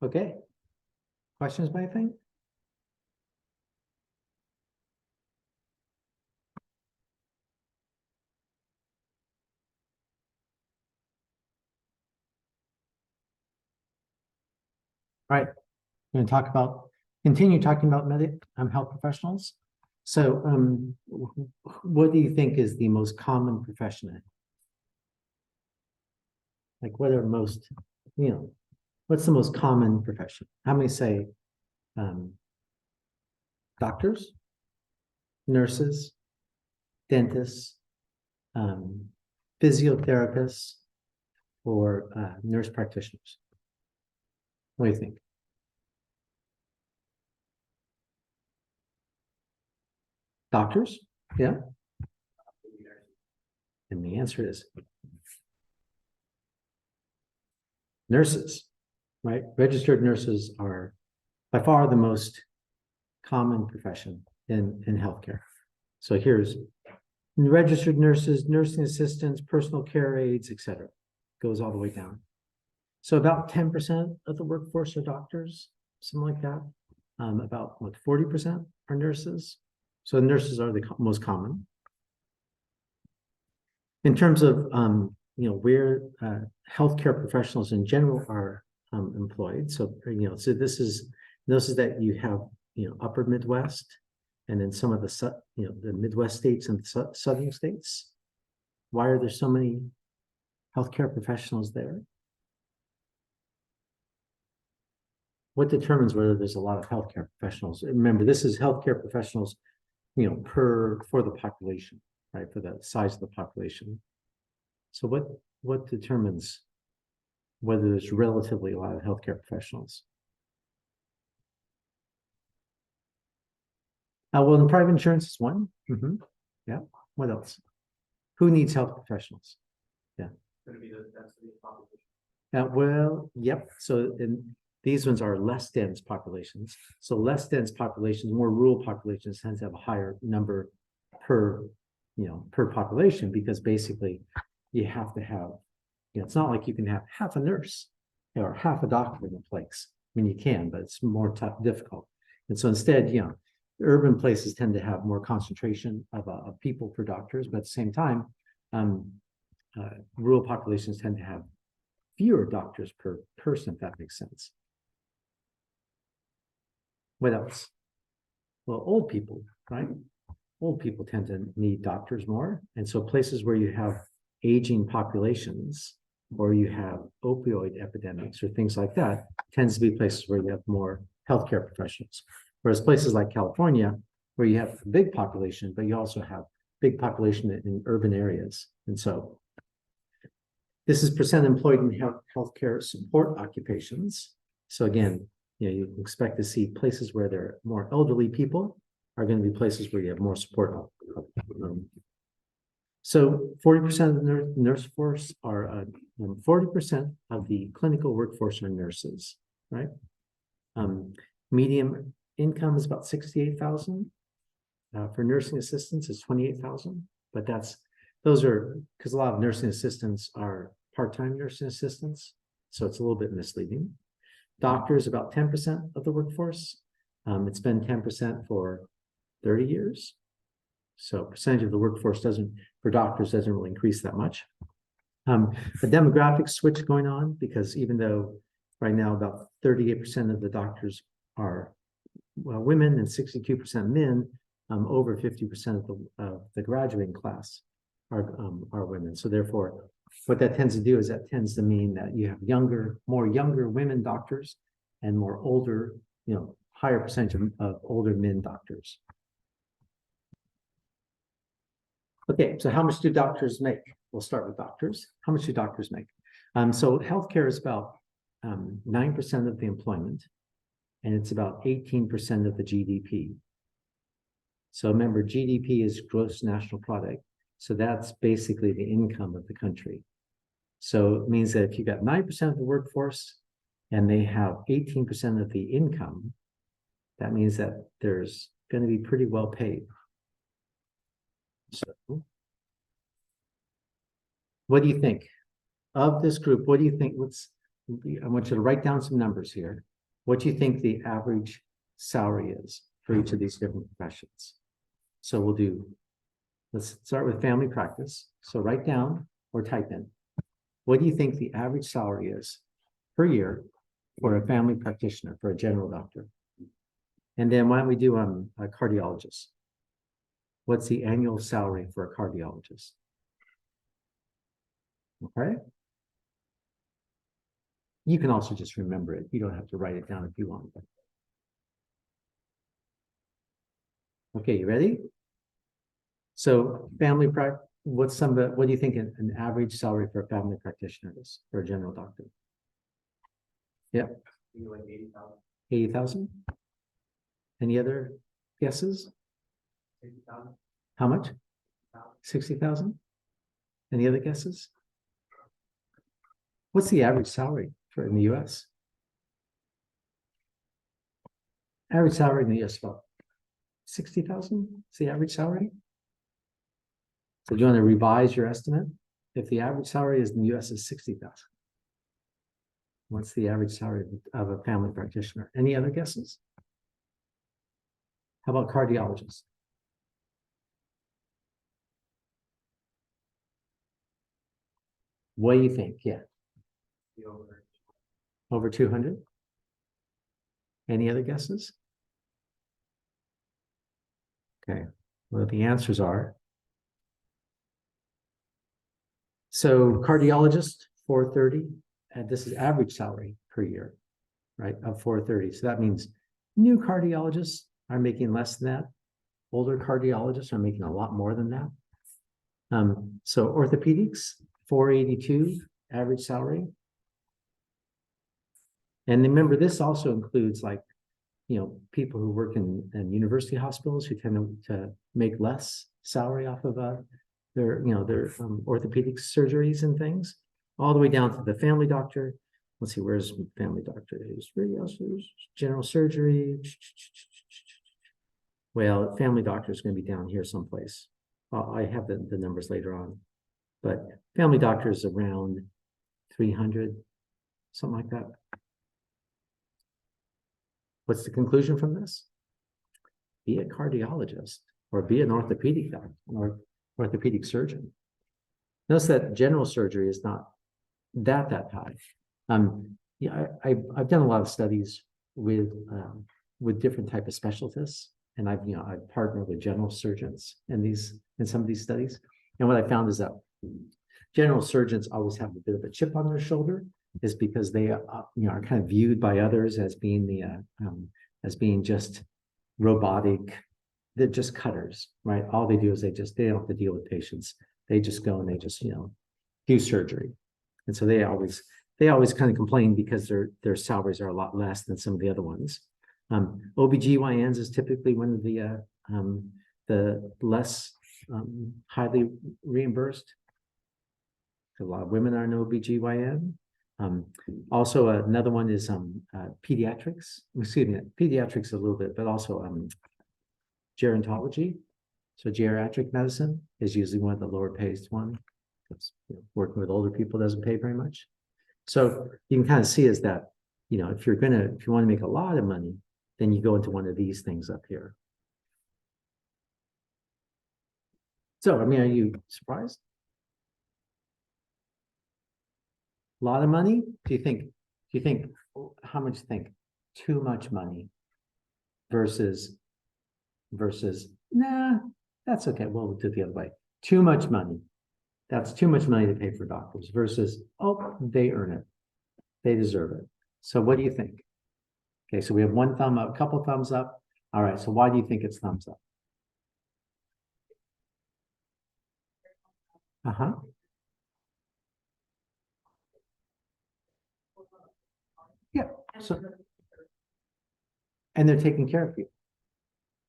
Okay. Questions by anything? All right. We're going to continue talking about health professionals. So, what do you think is the most common profession? Like, what are most, what's the most common profession? How many say doctors, nurses, dentists, physiotherapists, or nurse practitioners? What do you think? Doctors? Yeah. And the answer is nurses, right? Registered nurses are by far the most common profession in healthcare. So here's registered nurses, nursing assistants, personal care aides, etc. Goes all the way down. So about 10% of the workforce are doctors, something like that. About 40% are nurses. So nurses are the most common. In terms of where healthcare professionals in general are employed. So so this is that you have upper Midwest, and then some of the the Midwest states and southern states. Why are there so many healthcare professionals there? What determines whether there's a lot of healthcare professionals? Remember, this is healthcare professionals, for the population, right? For the size of the population. So what determines whether there's relatively a lot of healthcare professionals? Well, the private insurance is one. Yeah. What else? Who needs health professionals? Yeah. Going to be the density of population. Well, yep. So these ones are less dense populations. So less dense populations, more rural populations tend to have a higher number per population, because basically you have to have, it's not like you can have half a nurse or half a doctor in a place. I mean, you can, but it's more difficult. And so instead, urban places tend to have more concentration of people per doctors, but at the same time, rural populations tend to have fewer doctors per person, if that makes sense. What else? Well, old people, right? Old people tend to need doctors more. And so places where you have aging populations, or you have opioid epidemics or things like that, tends to be places where you have more healthcare professionals. Whereas places like California, where you have a big population, but you also have big population in urban areas. And so this is percent employed in healthcare support occupations. So again, you can expect to see places where there are more elderly people are going to be places where you have more support. So 40% of the nurse force are 40% of the clinical workforce are nurses, right? Medium income is about 68,000. For nursing assistants, it's 28,000. But those are because a lot of nursing assistants are part-time nursing assistants, so it's a little bit misleading. Doctors, about 10% of the workforce. It's been 10% for 30 years. So percentage of the workforce for doctors doesn't really increase that much. A demographic switch going on, because even though right now about 38% of the doctors are women and 62% men, over 50% of the graduating class are women. So therefore, what that tends to do is that tends to mean that you have more younger women doctors and more older, higher percentage of older men doctors. Okay, so how much do doctors make? We'll start with doctors. How much do doctors make? So healthcare is about 9% of the employment, and it's about 18% of the GDP. So remember, GDP is gross national product. So that's basically the income of the country. So it means that if you got 9% of the workforce and they have 18% of the income, that means that there's going to be pretty well paid. So what do you think of this group? What do you think? I want you to write down some numbers here. what do you think the average salary is for each of these different professions? So let's start with family practice. So write down or type in, what do you think the average salary is per year for a family practitioner, for a general doctor? And then why don't we do a cardiologist? What's the annual salary for a cardiologist? Okay. You can also just remember it. You don't have to write it down if you want. Okay, you ready? So family practice, what do you think an average salary for a family practitioner is for a general doctor? Yep. Like 80,000. 80,000? Any other guesses? 60,000. How much? 60,000? Any other guesses? What's the average salary for in the US? Average salary in the US about 60,000 is the average salary. So do you want to revise your estimate? If the average salary is in the US is 60,000. What's the average salary of a family practitioner? Any other guesses? How about cardiologists? What do you think? Yeah. Over 200? Any other guesses? Okay, well, the answers are. So cardiologist, 430, and this is average salary per year, right, of 430. So that means new cardiologists are making less than that. Older cardiologists are making a lot more than that. So orthopedics, 482 average salary. And remember, this also includes like, people who work in university hospitals who tend to make less salary off of their orthopedic surgeries and things, all the way down to the family doctor. Let's see, where's family doctor? General surgery. Well, family doctor is going to be down here someplace. I have the numbers later on, but family doctor is around 300, something like that. What's the conclusion from this? Be a cardiologist or be an orthopedic doctor or orthopedic surgeon. Notice that general surgery is not that high. I've done a lot of studies with different type of specialists, and I've partnered with general surgeons in some of these studies. And what I found is that general surgeons always have a bit of a chip on their shoulder, is because they are kind of viewed by others as being as being just robotic. They're just cutters, right? All they do is they don't have to deal with patients. They just go and they just do surgery. And so they always kind of complain because their salaries are a lot less than some of the other ones. OBGYNs is typically one of the less highly reimbursed. A lot of women are an OBGYN. Also, another one is pediatrics. Excuse me, pediatrics a little bit, but also gerontology. So geriatric medicine is usually one of the lower paid ones. Working with older people doesn't pay very much. So you can kind of see is that, if you want to make a lot of money, then you go into one of these things up here. So, are you surprised? A lot of money? Do you think, how much do you think? Too much money versus, nah, that's okay. We'll do it the other way. Too much money. That's too much money to pay for doctors versus, oh, they earn it. They deserve it. So what do you think? Okay, so we have one thumb up, a couple thumbs up. All right, so why do you think it's thumbs up? Uh-huh. Yeah. So, and they're taking care of you.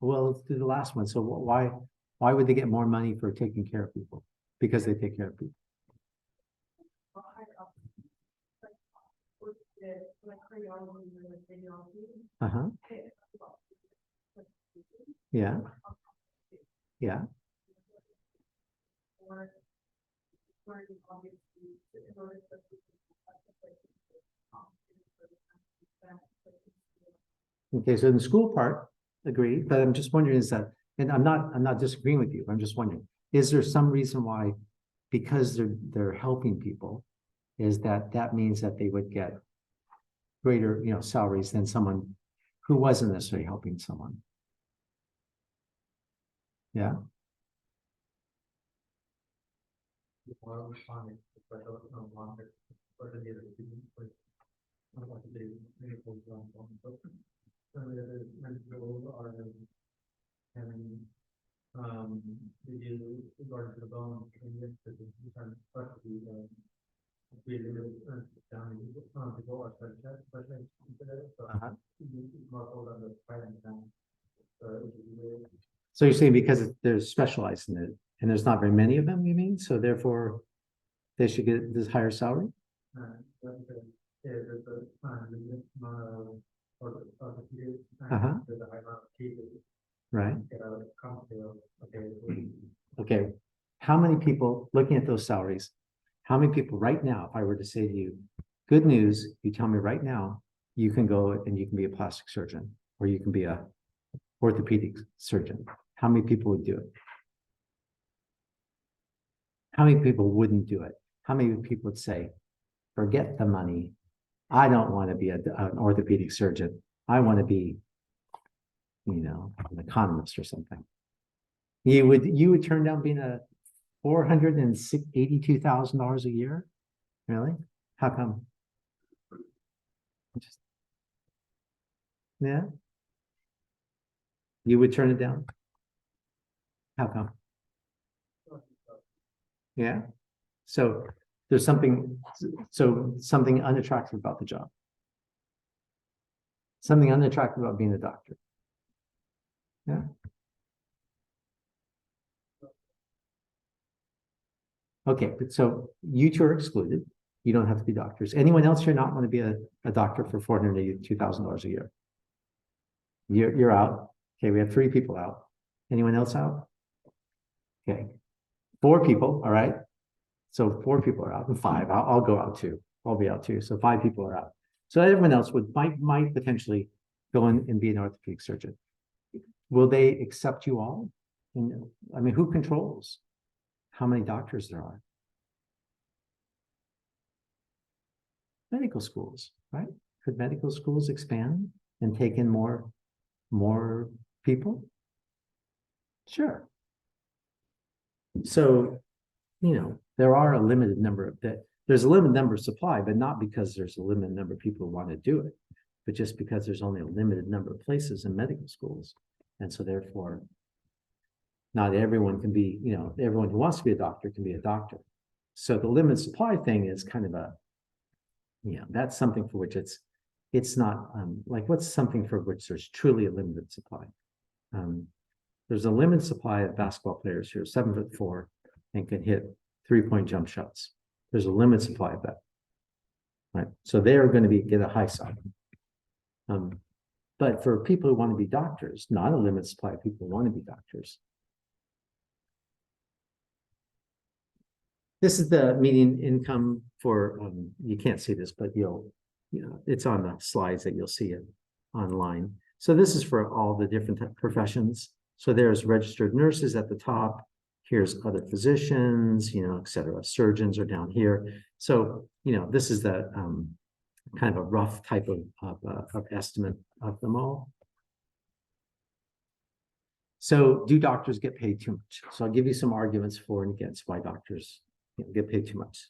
Well, let's do the last one. So why would they get more money for taking care of people? Because they take care of people. Uh-huh. Yeah. Yeah. Okay, so in the school part, agree, but I'm just wondering is that, and I'm not disagreeing with you. I'm just wondering, is there some reason why, because they're helping people, is that means that they would get greater, salaries than someone who wasn't necessarily helping someone? Yeah. Regarding to the bone, So you're saying because they're specialized in it and there's not very many of them, you mean? So therefore they should get this higher salary? Uh-huh. Right. Okay. How many people, looking at those salaries, how many people right now, if I were to say to you, good news, you tell me right now, you can go and you can be a plastic surgeon or you can be a orthopedic surgeon. How many people would do it? How many people wouldn't do it? How many people would say, forget the money. I don't want to be an orthopedic surgeon. I want to be, an economist or something. You would turn down being a $482,000 a year? Really? How come? Yeah. You would turn it down? How come? Yeah. So there's something unattractive about the job. Something unattractive about being a doctor. Yeah. Okay, but so you two are excluded. You don't have to be doctors. Anyone else here not want to be a doctor for $482,000 a year? You're out. Okay, we have 3 people out. Anyone else out? Okay, 4 people. All right. So 4 people are out, and 5. I'll go out too. I'll be out too. So 5 people are out. So everyone else might potentially go in and be an orthopedic surgeon. Will they accept you all? I mean, who controls how many doctors there are? Medical schools, right? Could medical schools expand and take in more people? Sure. So, there are a limited number of there's a limited number of supply, but not because there's a limited number of people who want to do it, but just because there's only a limited number of places in medical schools. And so therefore, not everyone can be, everyone who wants to be a doctor can be a doctor. So the limited supply thing is kind of that's something for which it's not like what's something for which there's truly a limited supply. There's a limited supply of basketball players who are 7'4" and can hit 3-point jump shots. There's a limited supply of that, right? So they are going to get a high salary. But for people who want to be doctors, not a limited supply of people who want to be doctors. This is the median income for, you can't see this, but it's on the slides that you'll see it online. So this is for all the different professions. So there's registered nurses at the top. Here's other physicians, et cetera. Surgeons are down here. So, this is the kind of a rough type of estimate of them all. So do doctors get paid too much? So I'll give you some arguments for and against why doctors get paid too much.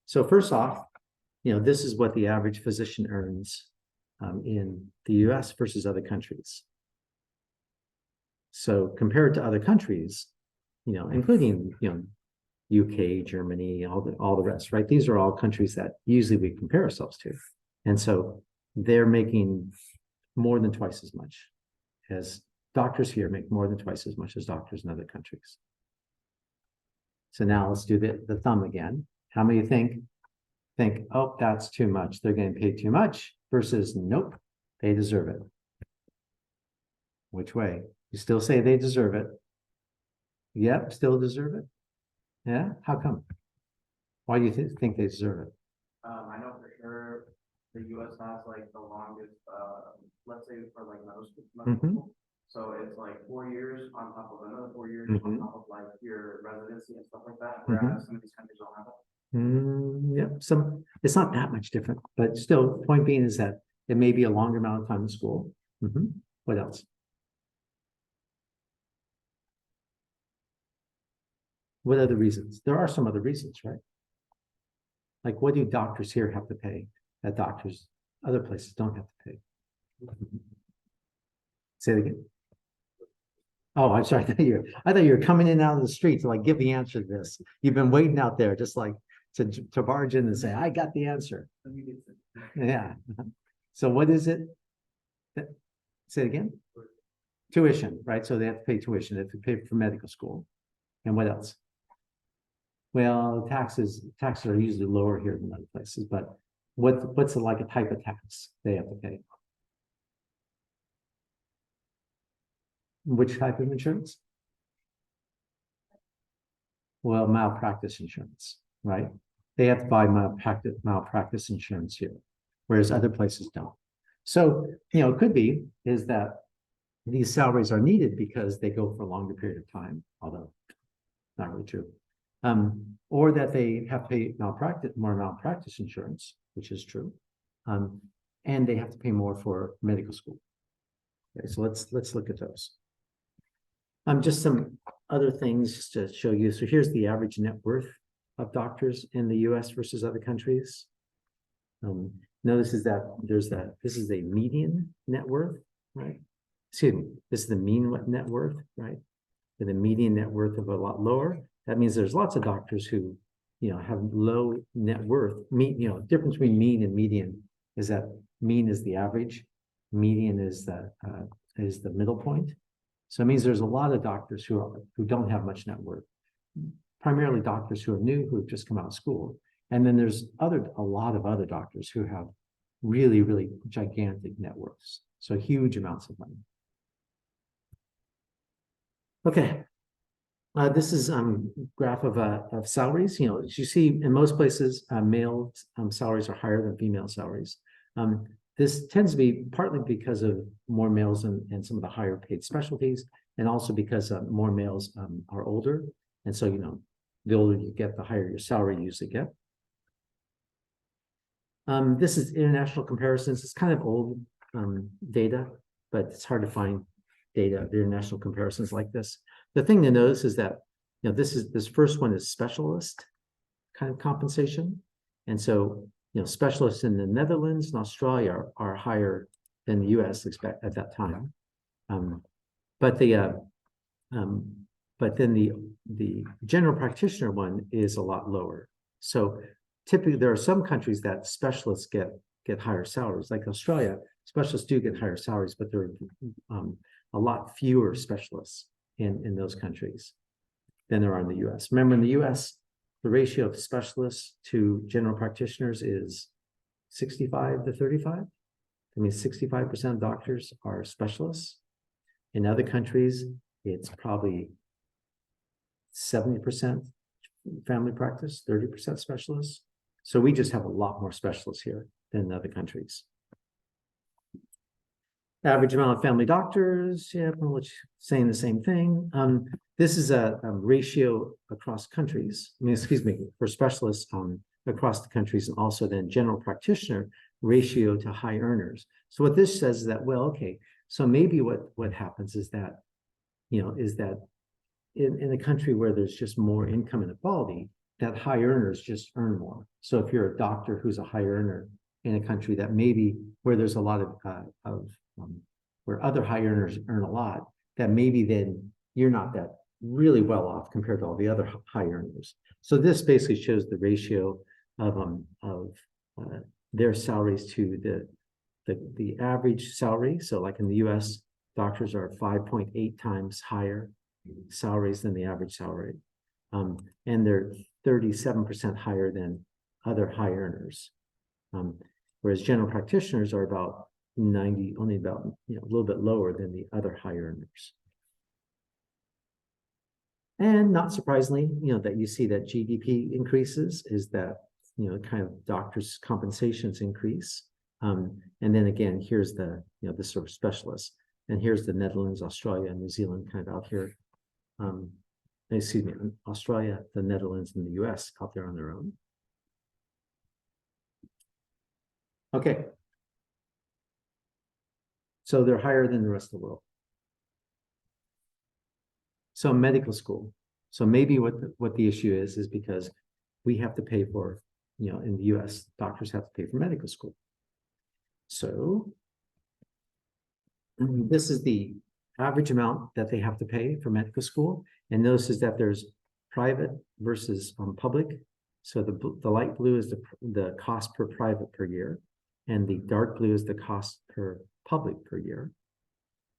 So first off, this is what the average physician earns in the US versus other countries. So compared to other countries, including, UK, Germany, all the rest, right? These are all countries that usually we compare ourselves to. And so they're making more than twice as much as doctors here make more than twice as much as doctors in other countries. So now let's do the thumb again. How many think, oh, that's too much. They're getting paid too much versus nope, they deserve it. Which way? You still say they deserve it. Yep, still deserve it. Yeah, how come? Why do you think they deserve it? I know for sure the US has like the longest, let's say for like Mhm. school. So it's like 4 years on top of another 4 years on Mhm. top of like your residency and stuff like that, Mhm. whereas some of these countries don't have that. Yep, it's not that much different, but still, point being is that it may be a longer amount of time in school. What else? What other reasons? There are some other reasons, right? Like, what do doctors here have to pay that doctors other places don't have to pay? Say it again. Oh, I'm sorry. I thought you were coming in out of the street to like give the answer to this. You've been waiting out there just like to barge in and say, I got the answer. Yeah. So what is it? Say it again. Tuition, right? So they have to pay tuition. They have to pay for medical school. And what else? Well, taxes are usually lower here than other places, but what's like a type of tax they have to pay? Which type of insurance? Well, malpractice insurance, right? They have to buy malpractice insurance here, whereas other places don't. So, it could be is that these salaries are needed because they go for a longer period of time, although not really true. Or that they have to pay more malpractice insurance, which is true. And they have to pay more for medical school. Okay, so let's look at those. Just some other things just to show you. So here's the average net worth of doctors in the US versus other countries. Notice is that this is a median net worth, right? Excuse me, this is the mean net worth, right? With a median net worth of a lot lower. That means there's lots of doctors who, have low net worth. Difference between mean and median is that mean is the average, median is the middle point. So it means there's a lot of doctors who don't have much net worth, primarily doctors who are new, who have just come out of school. And then there's a lot of other doctors who have really, really gigantic net worths. So huge amounts of money. Okay. This is graph of salaries. As you see in most places, male salaries are higher than female salaries. This tends to be partly because of more males in some of the higher paid specialties, and also because more males are older. And so, the older you get, the higher your salary you usually get. This is international comparisons. It's kind of old data, but it's hard to find data of international comparisons like this. The thing to notice is that, this first one is specialist kind of compensation. And so, specialists in the Netherlands and Australia are higher than the US at that time. But then the general practitioner one is a lot lower. So typically there are some countries that specialists get higher salaries, like Australia. Specialists do get higher salaries, but there are a lot fewer specialists in those countries than there are in the US. Remember, in the US, the ratio of specialists to general practitioners is 65 to 35. I mean, 65% of doctors are specialists. In other countries, it's probably 70% family practice, 30% specialists. So we just have a lot more specialists here than in other countries. Average amount of family doctors, yeah, which saying the same thing. This is a ratio across countries. For specialists across the countries, and also then general practitioner ratio to high earners. So what this says is that, well, okay, so maybe what happens is that, in a country where there's just more income inequality, that high earners just earn more. So if you're a doctor who's a high earner in a country that maybe where there's a lot of where other high earners earn a lot, that maybe then you're not that really well off compared to all the other high earners. So this basically shows the ratio of their salaries to the average salary. So like in the US, doctors are 5.8 times higher salaries than the average salary. And they're 37% higher than other high earners. Whereas general practitioners are about only about a little bit lower than the other high earners. And not surprisingly, that you see that GDP increases is that kind of doctors' compensations increase. And then again, here's the, the sort of specialists. And here's the Netherlands, Australia, and New Zealand kind of out here. Excuse me, Australia, the Netherlands, and the US out there on their own. Okay. So they're higher than the rest of the world. So medical school. So maybe what the issue is because we have to pay for, in the US, doctors have to pay for medical school. So this is the average amount that they have to pay for medical school. And notice is that there's private versus public. So the light blue is the cost per private per year, and the dark blue is the cost per public per year.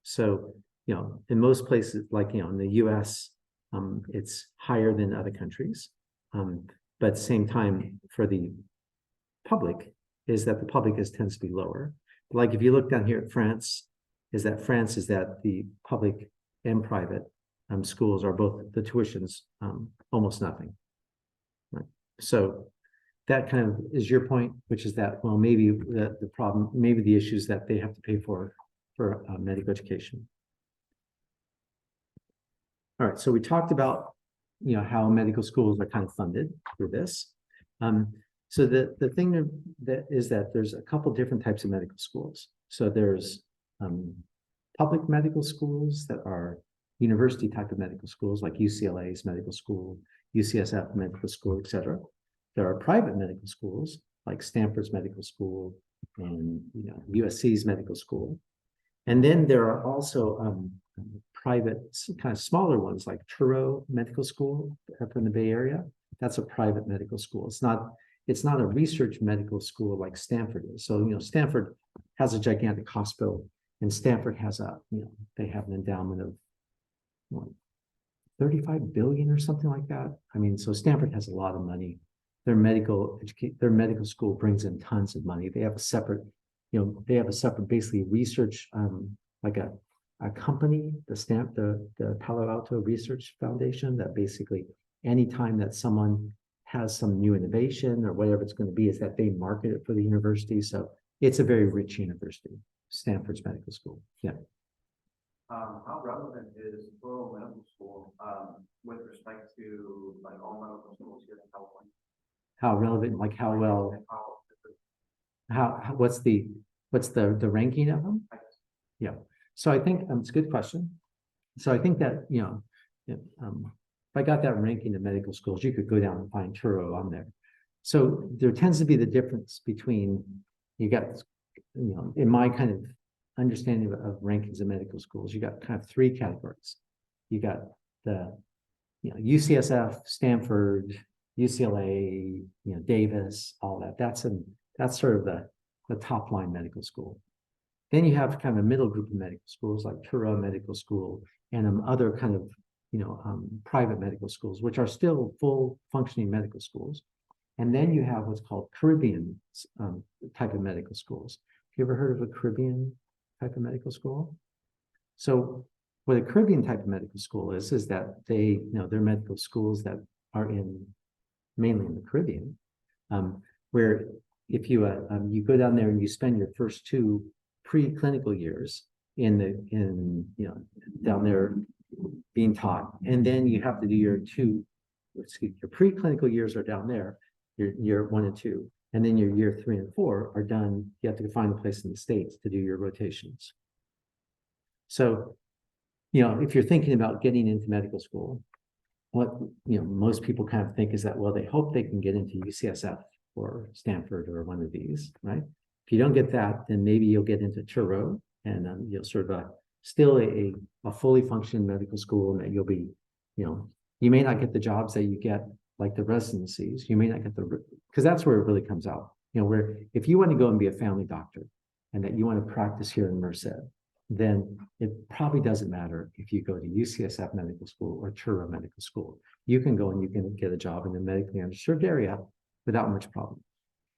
So, in most places, like, in the US, it's higher than other countries. But at the same time, for the public, is that the public tends to be lower. Like if you look down here at France, is that the public and private schools are both, the tuition's almost nothing. Right? So that kind of is your point, which is that, well, maybe the problem, maybe the issue is that they have to pay for medical education. All right, so we talked about, how medical schools are kind of funded through this. So the thing that is that there's a couple different types of medical schools. So there's public medical schools that are university type of medical schools, like UCLA's medical school, UCSF medical school, etc. There are private medical schools like Stanford's medical school and USC's medical school. And then there are also private, kind of smaller ones like Truro Medical School up in the Bay Area. That's a private medical school. It's not a research medical school like Stanford is. So, Stanford has a gigantic hospital, and Stanford has they have an endowment of what, 35 billion or something like that. I mean, so Stanford has a lot of money. Their medical school brings in tons of money. They have a separate, basically research, like a company, the Palo Alto Research Foundation, that basically anytime that someone has some new innovation or whatever it's going to be, is that they market it for the university. So it's a very rich university, Stanford's medical school. Yeah. How relevant is rural medical school with respect to like all medical schools here in California? How relevant, like how well? What's the ranking of them? Yeah. So I think it's a good question. So I think that if I got that ranking of medical schools, you could go down and find Truro on there. So there tends to be the difference between, you got, in my kind of understanding of rankings of medical schools, you got kind of three categories. You got the UCSF, Stanford, UCLA, Davis, all that. That's sort of the top line medical school. Then you have kind of a middle group of medical schools like Truro Medical School and other kind of private medical schools, which are still full functioning medical schools. And then you have what's called Caribbean type of medical schools. Have you ever heard of a Caribbean type of medical school? So what a Caribbean type of medical school is that they're medical schools that are mainly in the Caribbean, where if you go down there and you spend your first 2 preclinical years down there being taught, and then you have to do your preclinical years are down there, your year 1 and 2, and then your year 3 and 4 are done. You have to find a place in the States to do your rotations. So, if you're thinking about getting into medical school, what most people kind of think is that, well, they hope they can get into UCSF or Stanford or one of these, right? If you don't get that, then maybe you'll get into Truro, and you'll sort of still a fully functioning medical school, and that you'll be, you may not get the jobs that you get, like the residencies. You may not get because that's where it really comes out. Where if you want to go and be a family doctor, and that you want to practice here in Merced, then it probably doesn't matter if you go to UCSF Medical School or Truro Medical School. You can go and you can get a job in the medically underserved area without much problem.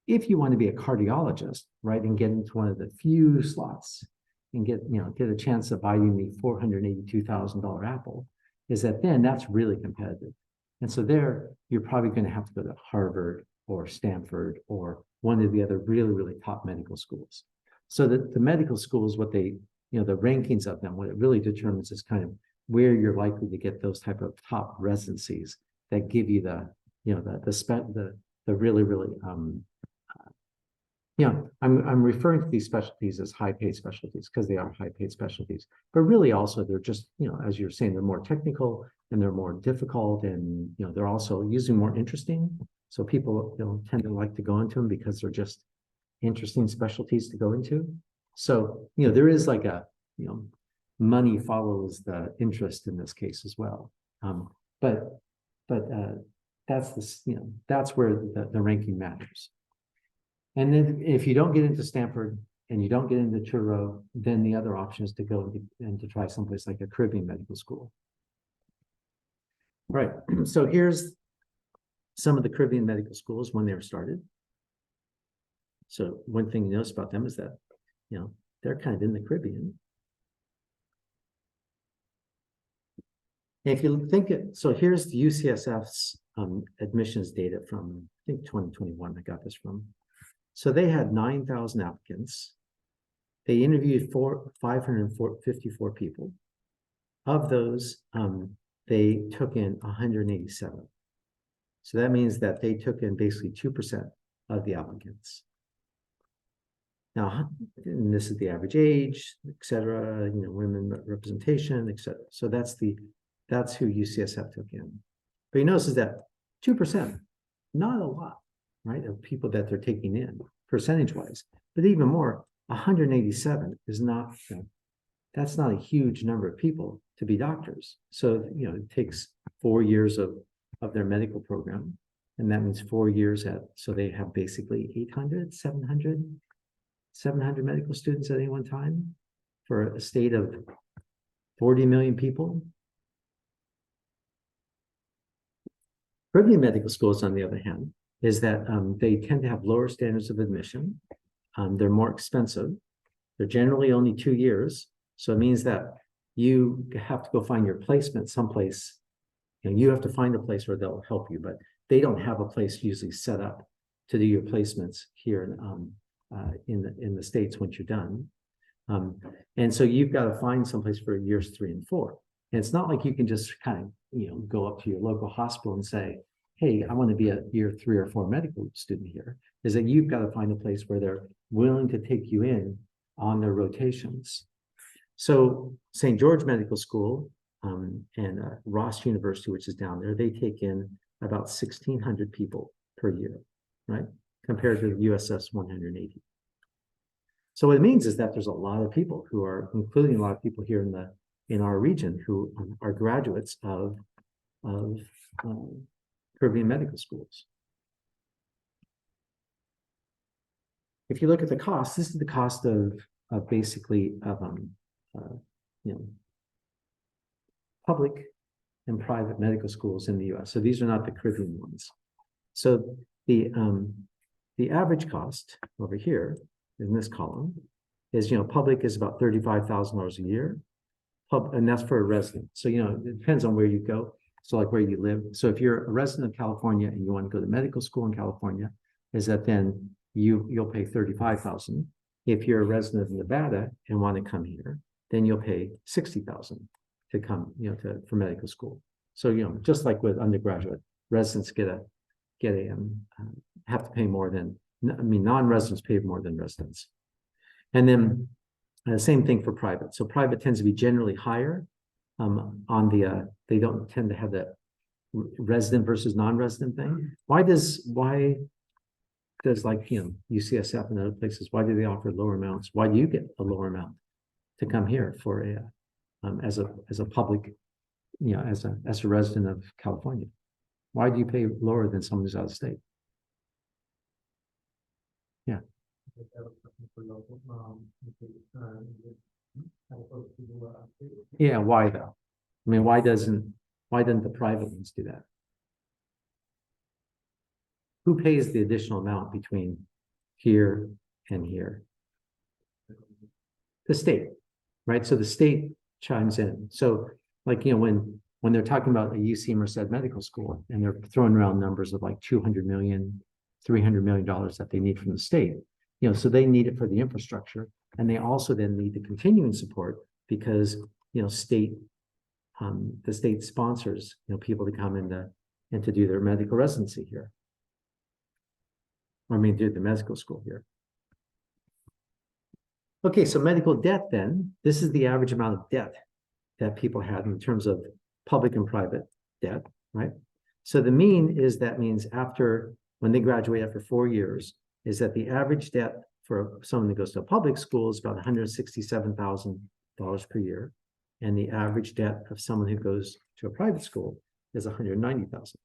If you want to be a cardiologist, right, and get into one of the few slots and get a chance to buy you the $482,000 apple, is that then that's really competitive. And so there, you're probably going to have to go to Harvard or Stanford or one of the other really, really top medical schools. So the medical schools, what they, the rankings of them, what it really determines is kind of where you're likely to get those type of top residencies that give you the, the really, really, I'm referring to these specialties as high paid specialties because they are high paid specialties, but really also they're just, as you're saying, they're more technical and they're more difficult, and they're also usually more interesting. So people tend to like to go into them because they're just interesting specialties to go into. So there is like a money follows the interest in this case as well. But that's that's where the ranking matters. And then if you don't get into Stanford and you don't get into Truro, then the other option is to go and to try someplace like a Caribbean medical school. Right. So here's some of the Caribbean medical schools when they were started. So one thing you notice about them is that, they're kind of in the Caribbean. If you think it, so here's the UCSF's admissions data from, I think 2021, I got this from. So they had 9,000 applicants. They interviewed 554 people. Of those, they took in 187. So that means that they took in basically 2% of the applicants. Now, and this is the average age, et cetera, women representation, et cetera. So that's who UCSF took in. But you notice is that 2%, not a lot, right, of people that they're taking in percentage-wise. But even more, 187 is not, that's not a huge number of people to be doctors. So, it takes 4 years of their medical program. And that means 4 years so they have basically 800, 700 medical students at any one time for a state of 40 million people. Caribbean medical schools, on the other hand, is that they tend to have lower standards of admission. They're more expensive. They're generally only 2 years. So it means that you have to go find your placement someplace. You have to find a place where they'll help you, but they don't have a place usually set up to do your placements here in the States once you're done. And so you've got to find someplace for years 3 and 4. And it's not like you can just kind of, go up to your local hospital and say, hey, I want to be a year 3 or 4 medical student here. Is that you've got to find a place where they're willing to take you in on their rotations. So St. George Medical School and Ross University, which is down there, they take in about 1,600 people per year, right? Compared to the USF's 180. So what it means is that there's a lot of people who are, including a lot of people here in our region, who are graduates of Caribbean medical schools. If you look at the cost, this is the cost of basically public and private medical schools in the U.S. So these are not the Caribbean ones. So the average cost over here in this column is, public is about $35,000 a year, and that's for a resident. So, it depends on where you go. So like where you live. So if you're a resident of California and you want to go to medical school in California, is that then you'll pay $35,000. If you're a resident of Nevada and want to come here, then you'll pay $60,000 to come, for medical school. So, just like with undergraduate, residents have to pay more than, non-residents pay more than residents. And then same thing for private. So private tends to be generally higher they don't tend to have that resident versus non-resident thing. Why does like, UCSF and other places, why do they offer lower amounts? Why do you get a lower amount to come here for as a public, as a resident of California? Why do you pay lower than someone who's out of state? Yeah. Yeah, why though? Why doesn't the private ones do that? Who pays the additional amount between here and here? The state, right? So the state chimes in. So like, when they're talking about a UC Merced Medical School and they're throwing around numbers of like 200 million, $300 million that they need from the state. So they need it for the infrastructure, and they also then need the continuing support because, the state sponsors, people to come in and to do their medical residency here. Do the medical school here. Okay, so medical debt then, this is the average amount of debt that people had in terms of public and private debt, right? So the mean is that means when they graduate after 4 years, is that the average debt for someone that goes to a public school is about $167,000 per year. And the average debt of someone who goes to a private school is $190,000.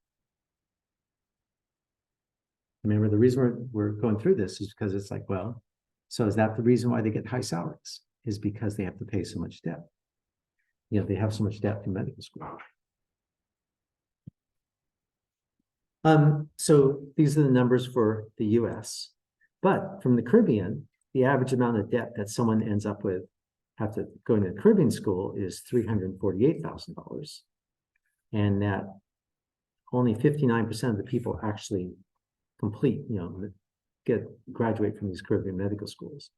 Remember, the reason we're going through this is because it's like, well, so is that the reason why they get high salaries? Is because they have to pay so much debt. They have so much debt in medical school. So these are the numbers for the US. But from the Caribbean, the average amount of debt that someone ends up with after going to Caribbean school is $348,000. And that only 59% of the people actually complete, graduate from these Caribbean medical schools.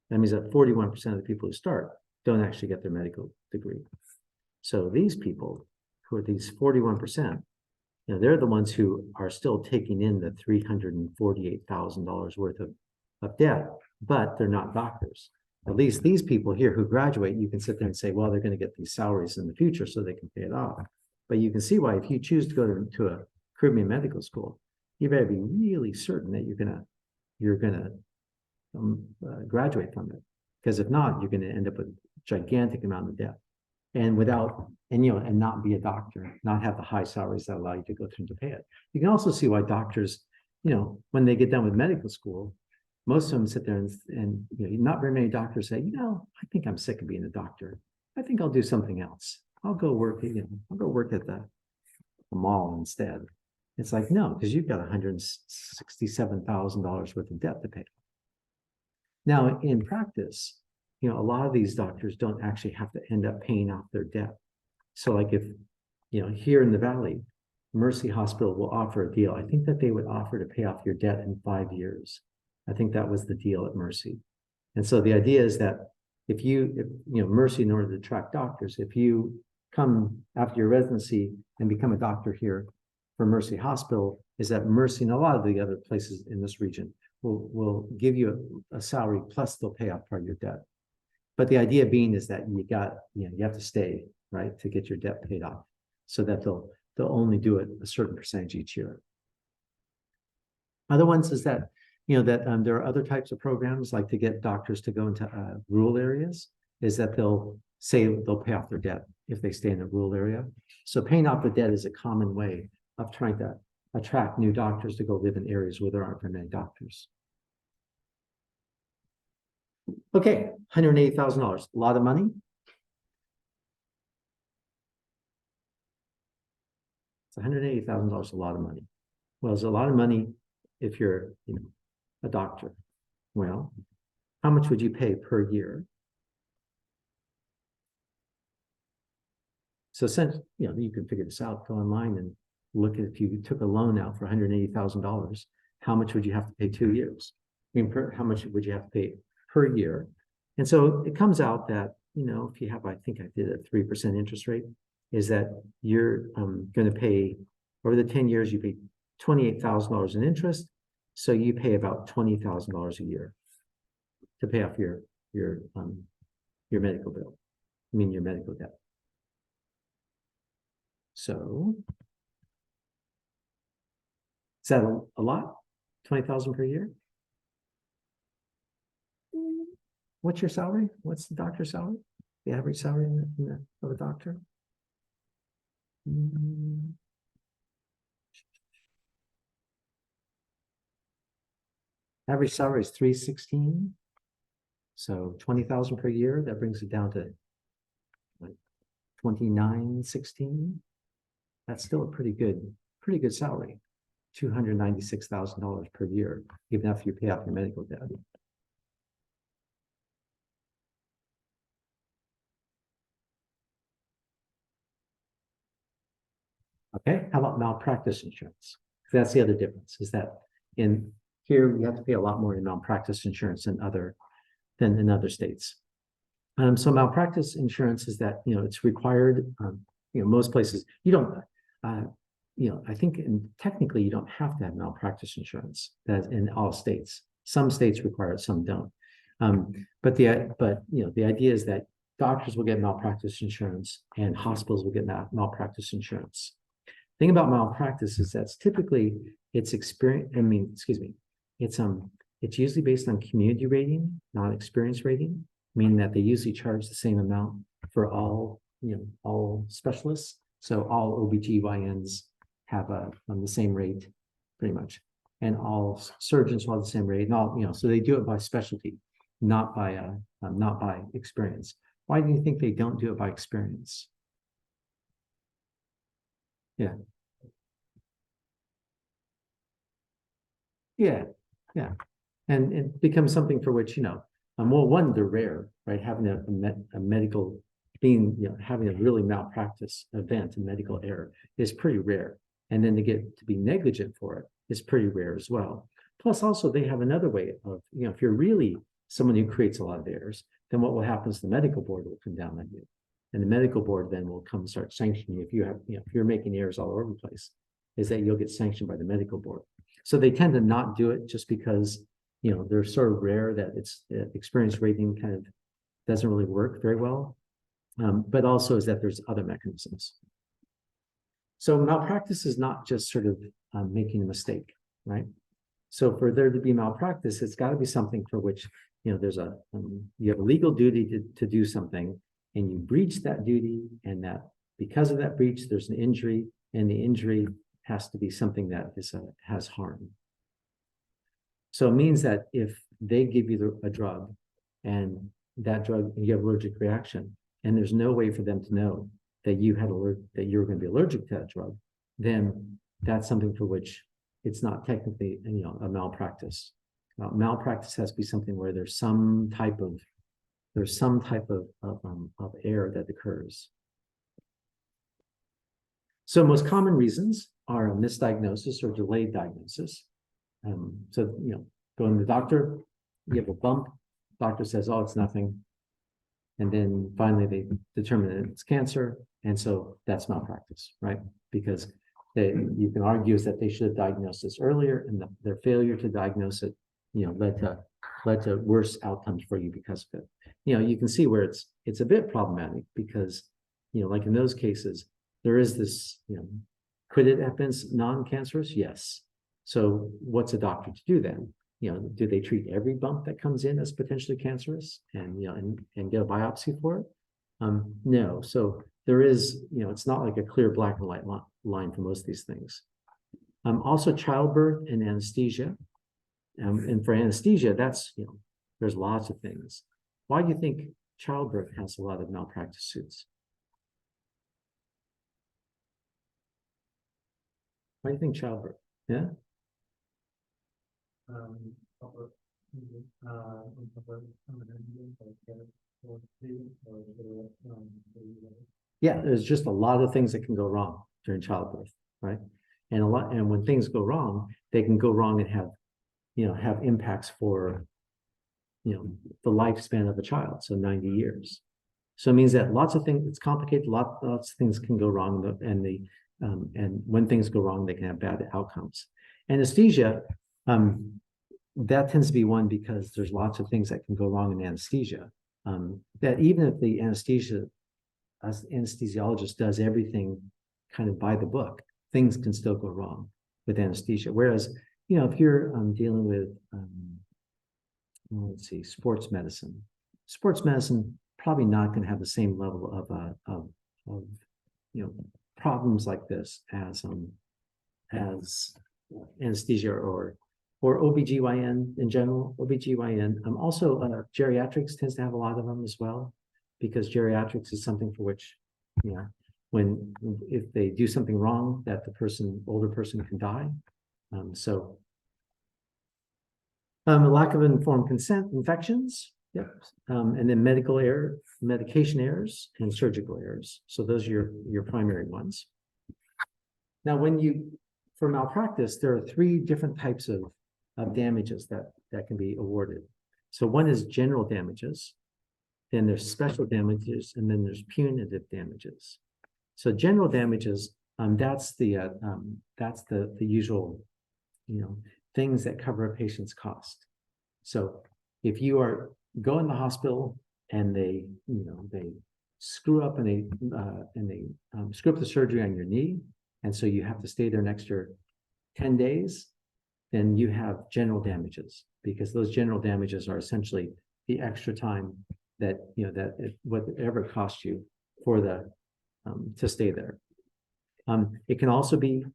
That means that 41% of the people who start don't actually get their medical degree. So these people, who are these 41%, they're the ones who are still taking in the $348,000 worth of debt, but they're not doctors. At least these people here who graduate, you can sit there and say, well, they're going to get these salaries in the future so they can pay it off. But you can see why if you choose to go to a Caribbean medical school, you better be really certain that you're gonna graduate from it. Because if not, you're going to end up with a gigantic amount of debt. And and not be a doctor, not have the high salaries that allow you to go through to pay it. You can also see why doctors, when they get done with medical school, most of them sit there and not very many doctors say, I think I'm sick of being a doctor. I think I'll do something else. I'll go work, I'll go work at the mall instead. It's like, no, because you've got $167,000 worth of debt to pay. Now, in practice, a lot of these doctors don't actually have to end up paying off their debt. So like if, here in the Valley, Mercy Hospital will offer a deal. I think that they would offer to pay off your debt in 5 years. I think that was the deal at Mercy. And so the idea is that if Mercy, in order to attract doctors, if you come after your residency and become a doctor here for Mercy Hospital, is that Mercy and a lot of the other places in this region will give you a salary plus they'll pay off part of your debt. But the idea being is that you have to stay, right, to get your debt paid off, so that they'll only do it a certain percentage each year. Other ones is that there are other types of programs, like to get doctors to go into rural areas, is that they'll say they'll pay off their debt if they stay in a rural area. So paying off the debt is a common way of trying to attract new doctors to go live in areas where there aren't very many doctors. Okay, $180,000, a lot of money. It's $180,000, a lot of money. Well, it's a lot of money if you're, a doctor. Well, how much would you pay per year? So since, you can figure this out, go online and look at, if you took a loan out for $180,000, how much would you have to pay 2 years? How much would you have to pay per year? And so it comes out that, if you have, I think I did a 3% interest rate, is that you're going to pay, over the 10 years, you pay $28,000 in interest. So you pay about $20,000 a year to pay off your medical bill. Your medical debt. So is that a lot? 20,000 per year? What's your salary? What's the doctor's salary? The average salary of a doctor? Average salary is $316. So 20,000 per year, that brings it down to like $29.16. That's still a pretty good salary. $296,000 per year, even after you pay off your medical debt. Okay, how about malpractice insurance? That's the other difference, is that in here, you have to pay a lot more in malpractice insurance than in other states. So malpractice insurance is that, it's required, most places, you don't, I think technically you don't have to have malpractice insurance that in all states. Some states require it, some don't. But the idea is that doctors will get malpractice insurance and hospitals will get malpractice insurance. Thing about malpractice is that's typically it's usually based on community rating, not experience rating, meaning that they usually charge the same amount for all specialists. So all OBGYNs have the same rate, pretty much, and all surgeons will have the same rate, and all, so they do it by specialty, not by experience. Why do you think they don't do it by experience? Yeah. Yeah. And it becomes something for which, well, one, they're rare, right? Having a medical having a really malpractice event, a medical error, is pretty rare. And then to be negligent for it is pretty rare as well. Plus, also, they have another way of, if you're really someone who creates a lot of errors, then what will happen is the medical board will come down on you. And the medical board then will come and start sanctioning you if you have, if you're making errors all over the place, is that you'll get sanctioned by the medical board. So they tend to not do it just because, they're sort of rare, that it's experience rating kind of doesn't really work very well. But also is that there's other mechanisms. So malpractice is not just sort of making a mistake, right? So for there to be malpractice, it's got to be something for which, there's you have a legal duty to do something, and you breach that duty, and that because of that breach, there's an injury, and the injury has to be something that has harm. So it means that if they give you a drug, and that drug, you have allergic reaction, and there's no way for them to know that you're going to be allergic to that drug, then that's something for which it's not technically, a malpractice. Malpractice has to be something where there's some type of error that occurs. So most common reasons are a misdiagnosis or delayed diagnosis. Going to the doctor, you have a bump, doctor says, oh, it's nothing. And then finally they determine that it's cancer. And so that's malpractice, right? Because you can argue is that they should have diagnosed this earlier, and their failure to diagnose it, led to worse outcomes for you because of it. You can see where it's a bit problematic because, like in those cases, there is this, could it have been non-cancerous? Yes. So what's a doctor to do then? Do they treat every bump that comes in as potentially cancerous and get a biopsy for it? No. So there is, it's not like a clear black and white line for most of these things. Also childbirth and anesthesia. And for anesthesia, that's, there's lots of things. Why do you think childbirth has a lot of malpractice suits? Why do you think childbirth? Yeah? Yeah, there's just a lot of things that can go wrong during childbirth, right? And when things go wrong, they can go wrong and have impacts for the lifespan of a child, so 90 years. So it means that lots of things, it's complicated, lots of things can go wrong, and when things go wrong, they can have bad outcomes. Anesthesia, that tends to be one because there's lots of things that can go wrong in anesthesia. That even if the anesthesiologist does everything kind of by the book, things can still go wrong with anesthesia. Whereas, if you're dealing with, let's see, sports medicine probably not going to have the same level of problems like this as anesthesia or OBGYN in general. OBGYN, also geriatrics tends to have a lot of them as well, because geriatrics is something for which, if they do something wrong, that older person can die. A lack of informed consent, infections, yep, and then medication errors, and surgical errors. So those are your primary ones. Now, for malpractice, there are 3 different types of of damages that can be awarded. So one is general damages, then there's special damages, and then there's punitive damages. So general damages, that's the usual, things that cover a patient's cost. So if you go in the hospital and they screw up and they screw up the surgery on your knee, and so you have to stay there an extra 10 days, then you have general damages, because those general damages are essentially the extra time that whatever it costs you for to stay there. It can also be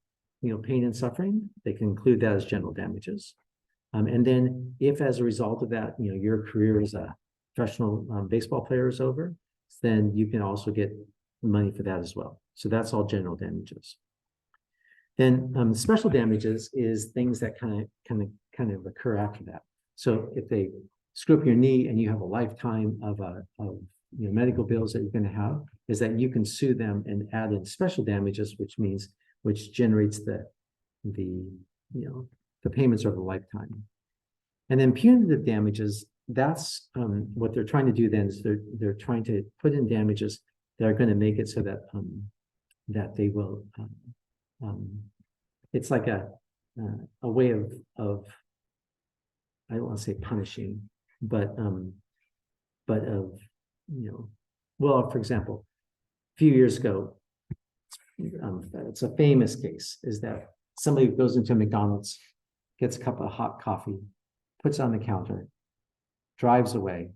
pain and suffering. They can include that as general damages. And then if as a result of that, your career as a professional baseball player is over, then you can also get money for that as well. So that's all general damages. Then special damages is things that kind of occur after that. So if they screw up your knee and you have a lifetime of medical bills that you're going to have, is that you can sue them and add in special damages, which generates the payments over a lifetime. And then punitive damages, that's what they're trying to do then, is they're trying to put in damages that are going to make it so that that they will it's like a way of I don't want to say punishing, but of well, for example, a few years ago, it's a famous case, is that somebody goes into McDonald's, gets a cup of hot coffee, puts it on the counter, drives away,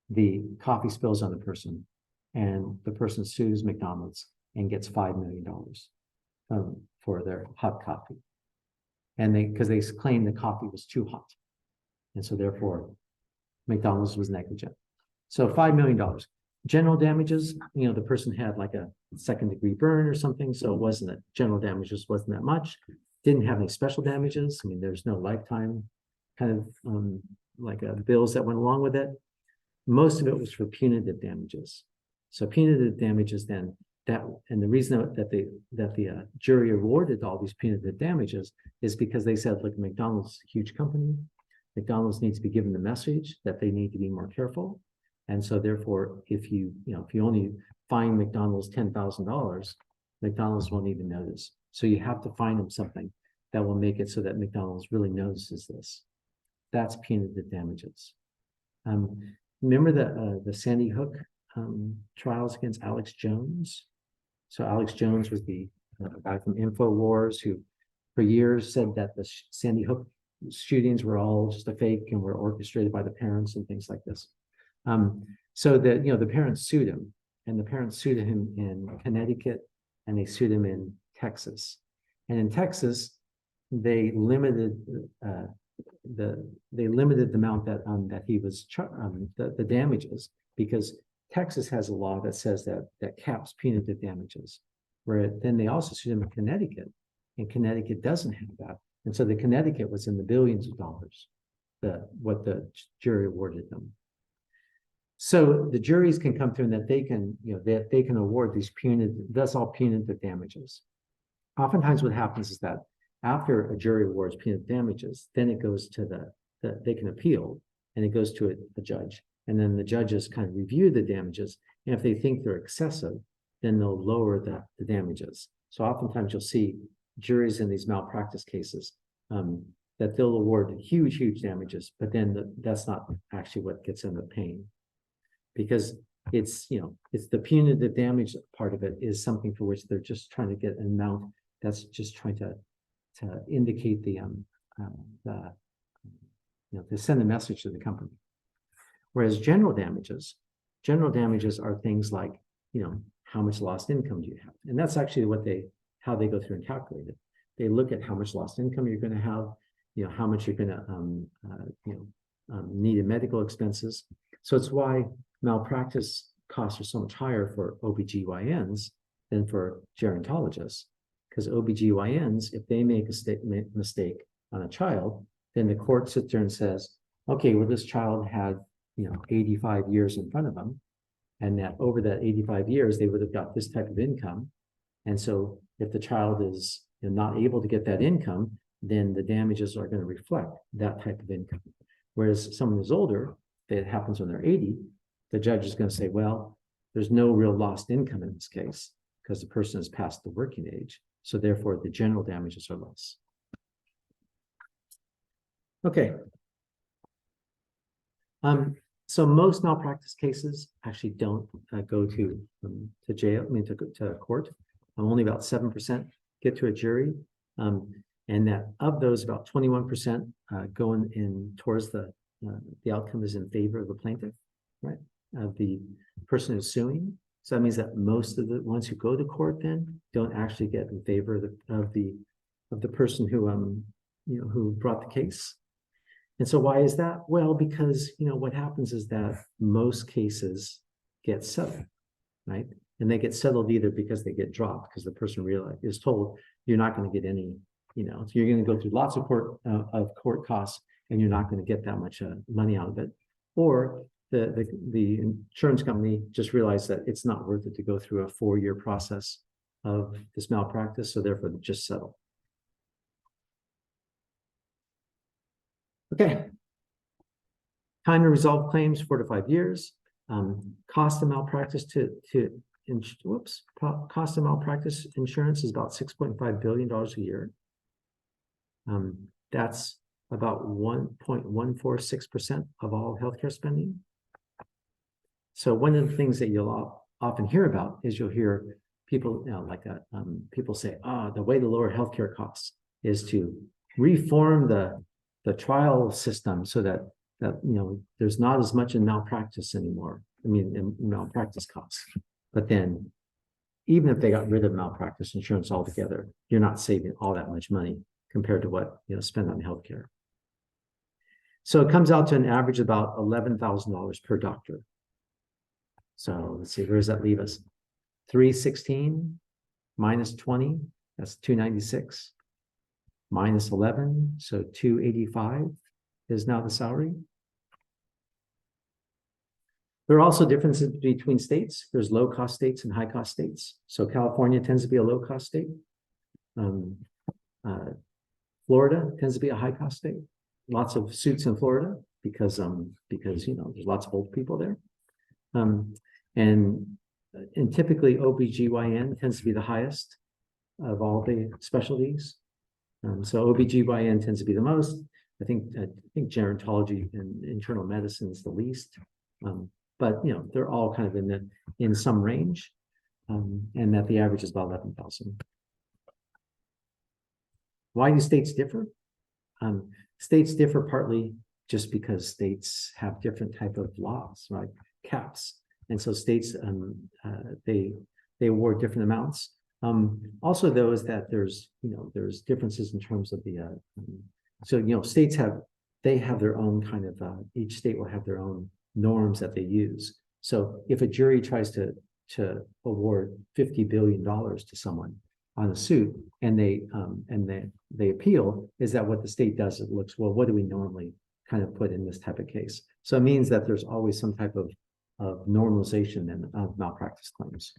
the coffee spills on the person, and the person sues McDonald's and gets $5 million for their hot coffee. And because they claim the coffee was too hot. And so therefore, McDonald's was negligent. So $5 million. General damages, the person had like a second-degree burn or something, so it wasn't that general damages wasn't that much. Didn't have any special damages. I mean, there's no lifetime kind of bills that went along with it. Most of it was for punitive damages. So punitive damages then, and the reason that the jury awarded all these punitive damages is because they said, look, McDonald's is a huge company. McDonald's needs to be given the message that they need to be more careful. And so therefore, if you only fine McDonald's $10,000, McDonald's won't even notice. So you have to fine them something that will make it so that McDonald's really notices this. That's punitive damages. Remember the Sandy Hook trials against Alex Jones? So Alex Jones was the guy from InfoWars who for years said that the Sandy Hook shootings were all just a fake and were orchestrated by the parents and things like this. So that the parents sued him, and the parents sued him in Connecticut, and they sued him in Texas. And in Texas, they limited the amount that he was the damages, because Texas has a law that says that caps punitive damages. Where then they also sued him in Connecticut, and Connecticut doesn't have that. And so the Connecticut was in the billions of dollars, what the jury awarded them. So the juries can come through and that they can award these that's all punitive damages. Oftentimes what happens is that after a jury awards punitive damages, then it goes to they can appeal, and it goes to a judge. And then the judges kind of review the damages. And if they think they're excessive, then they'll lower the damages. So oftentimes you'll see juries in these malpractice cases that they'll award huge damages, but then that's not actually what gets them the pain. Because it's the punitive damage part of it is something for which they're just trying to get an amount that's just trying to indicate to send a message to the company. Whereas general damages are things like, how much lost income do you have? And that's actually how they go through and calculate it. They look at how much lost income you're going to have, how much you're going to need in medical expenses. So it's why malpractice costs are so much higher for OBGYNs than for gerontologists. Because OBGYNs, if they make a mistake on a child, then the court sits there and says, okay, well, this child had 85 years in front of them, and that over that 85 years, they would have got this type of income. And so if the child is not able to get that income, then the damages are going to reflect that type of income. Whereas someone who's older, if it happens when they're 80, the judge is going to say, well, there's no real lost income in this case because the person is past the working age. So therefore, the general damages are less. Okay. So most malpractice cases actually don't go to jail, to court. Only about 7% get to a jury. And that of those, about 21% go in towards the outcome is in favor of the plaintiff, right? Of the person who's suing. So that means that most of the ones who go to court then don't actually get in favor of the person who who brought the case. And so why is that? Well, because what happens is that most cases get settled, right? And they get settled either because they get dropped because the person is told you're not going to get any, so you're going to go through lots of court costs and you're not going to get that much money out of it, or the insurance company just realized that it's not worth it to go through a 4-year process of this malpractice, so therefore they just settle. Okay. Time to resolve claims, 4 to 5 years. Cost of malpractice cost of malpractice insurance is about $6.5 billion a year. That's about 1.146% of all healthcare spending. So one of the things that you'll often hear about is you'll hear people, people say, the way to lower healthcare costs is to reform the trial system so that there's not as much in malpractice anymore. In malpractice costs. But then, even if they got rid of malpractice insurance altogether, you're not saving all that much money compared to what spent on healthcare. So it comes out to an average of about $11,000 per doctor. So let's see, where does that leave us? 316 minus 20, that's 296. Minus 11, so 285 is now the salary. There are also differences between states. There's low-cost states and high-cost states. So California tends to be a low-cost state. Florida tends to be a high-cost state. Lots of suits in Florida because there's lots of old people there. And typically OBGYN tends to be the highest of all the specialties. So OBGYN tends to be the most. I think gerontology and internal medicine is the least. But they're all kind of in some range, and that the average is about 11,000. Why do states differ? States differ partly just because states have different type of laws, right? Caps, and so states they award different amounts. Also, though, is that there's differences in terms of the states have their own kind of each state will have their own norms that they use. So if a jury tries to award $50 billion to someone on a suit and they appeal, is that what the state does? It looks, well, what do we normally kind of put in this type of case? So it means that there's always some type of normalization of malpractice claims.